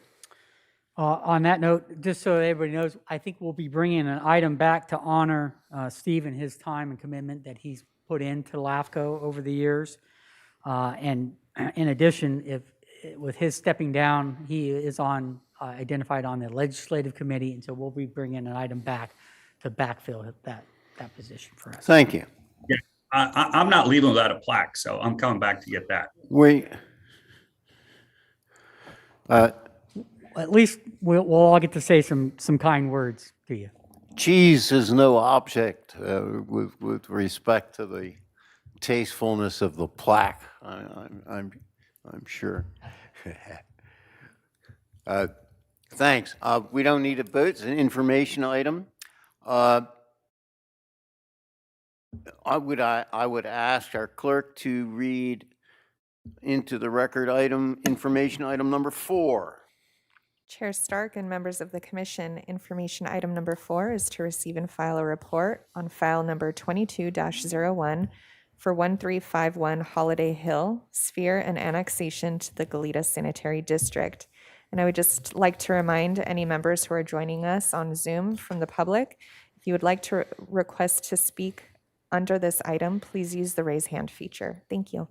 On that note, just so everybody knows, I think we'll be bringing an item back to honor Steve and his time and commitment that he's put into LAFCO over the years. And in addition, with his stepping down, he is identified on the legislative committee, and so we'll be bringing an item back to backfill that position for us. Thank you. Yeah, I'm not leaving without a plaque, so I'm coming back to get that. At least we'll all get to say some kind words to you. Cheese is no object with respect to the tastefulness of the plaque. I'm sure. Thanks. We don't need a vote. It's an information item. I would ask our clerk to read into the record information item number 4. Chair Stark and members of the commission, information item number 4 is to receive and file a report on file number 22-01 for 1351 Holiday Hill, sphere and annexation to the Goleta Sanitary District. And I would just like to remind any members who are joining us on Zoom from the public, if you would like to request to speak under this item, please use the raise hand feature. Thank you.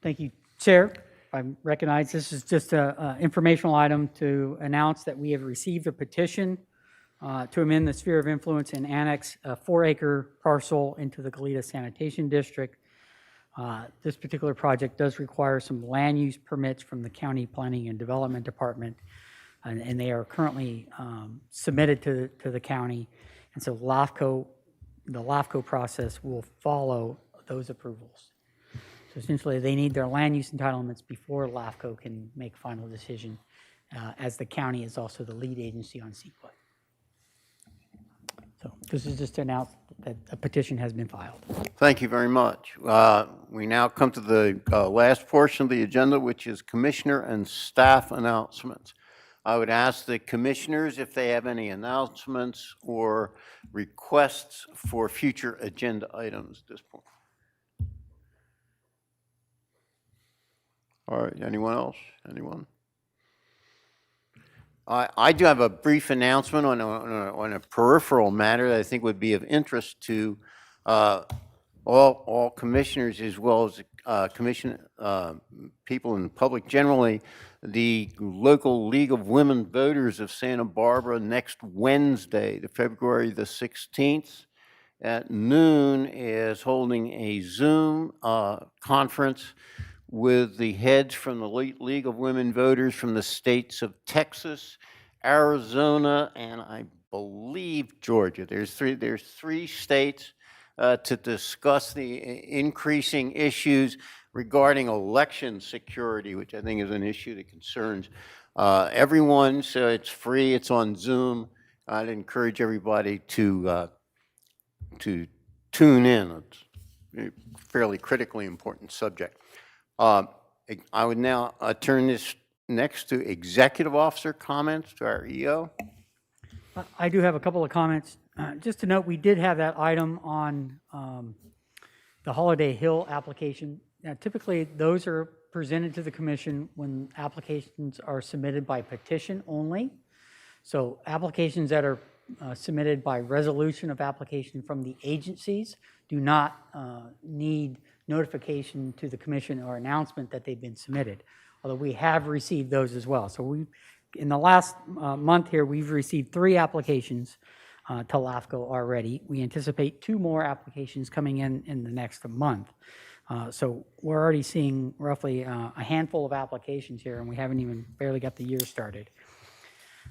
Thank you, Chair. I recognize this is just an informational item to announce that we have received a petition to amend the sphere of influence and annex a 4-acre parcel into the Goleta Sanitation District. This particular project does require some land use permits from the County Planning and Development Department, and they are currently submitted to the county. And so the LAFCO process will follow those approvals. So essentially, they need their land use entitlements before LAFCO can make final decision, as the county is also the lead agency on CEQA. So this is just to announce that a petition has been filed. Thank you very much. We now come to the last portion of the agenda, which is commissioner and staff announcements. I would ask the commissioners if they have any announcements or requests for future agenda items at this point. All right, anyone else? Anyone? I do have a brief announcement on a peripheral matter that I think would be of interest to all commissioners as well as commission people in the public generally. The local League of Women Voters of Santa Barbara next Wednesday, February the 16th at noon is holding a Zoom conference with the heads from the League of Women Voters from the states of Texas, Arizona, and I believe Georgia. There's three states to discuss the increasing issues regarding election security, which I think is an issue that concerns everyone. So it's free. It's on Zoom. I'd encourage everybody to tune in. It's a fairly critically important subject. I would now turn this next to executive officer comments to our EO. I do have a couple of comments. Just to note, we did have that item on the Holiday Hill application. Now, typically, those are presented to the commission when applications are submitted by petition only. So applications that are submitted by resolution of application from the agencies do not need notification to the commission or announcement that they've been submitted, although we have received those as well. So in the last month here, we've received 3 applications to LAFCO already. We anticipate 2 more applications coming in the next month. So we're already seeing roughly a handful of applications here, and we haven't even barely got the year started.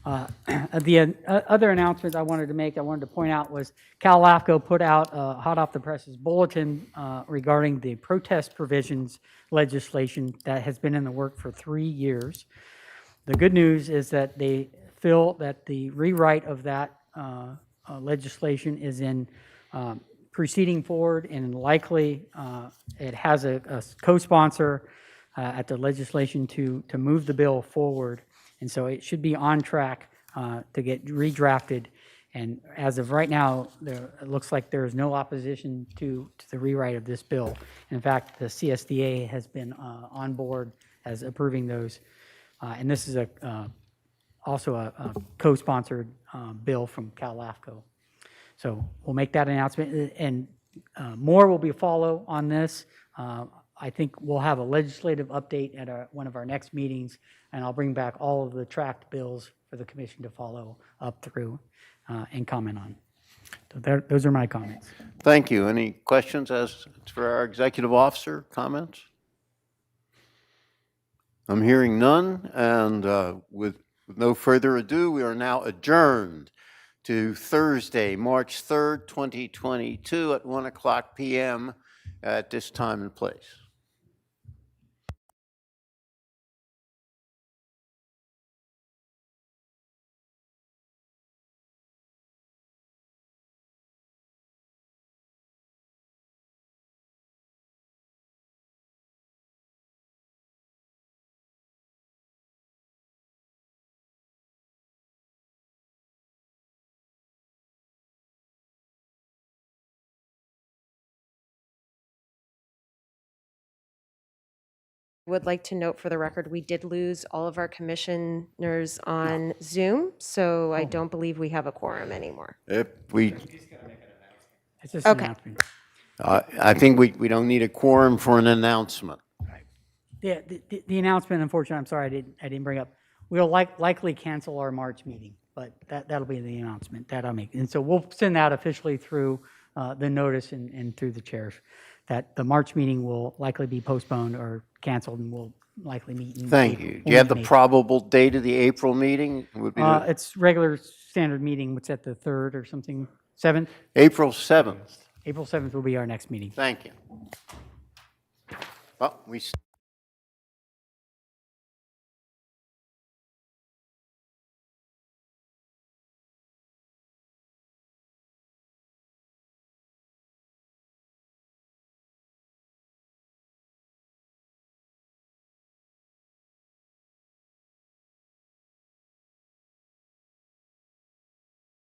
The other announcement I wanted to point out was Califco put out a hot off the presses bulletin regarding the protest provisions legislation that has been in the work for 3 years. The good news is that they feel that the rewrite of that legislation is in proceeding forward, and likely it has a co-sponsor at the legislation to move the bill forward. And so it should be on track to get redrafted. And as of right now, it looks like there is no opposition to the rewrite of this bill. In fact, the CSDA has been on board as approving those. And this is also a co-sponsored bill from Califco. So we'll make that announcement, and more will be follow on this. I think we'll have a legislative update at one of our next meetings, and I'll bring back all of the tracked bills for the commission to follow up through and comment on. So those are my comments. Thank you. Any questions as for our executive officer comments? I'm hearing none, and with no further ado, we are now adjourned to Thursday, March 3rd, 2022 at 1:00 p.m. at this time and place. Would like to note for the record, we did lose all of our commissioners on Zoom, so I don't believe we have a quorum anymore. If we, It's just an Okay. announcement. I think we don't need a quorum for an announcement. Yeah, the announcement, unfortunately, I'm sorry, I didn't bring up. We'll likely cancel our March meeting, but that'll be the announcement that I'll make. And so we'll send that officially through the notice and through the chairs, that the March meeting will likely be postponed or canceled, and we'll likely meet in Thank April. you. Do you have the We'll meet in probable date of the April meeting? Would be April. It's regular standard meeting, what's that, the 3rd or something, 7th? April 7th. April 7th will be our next meeting. Thank you. Well, we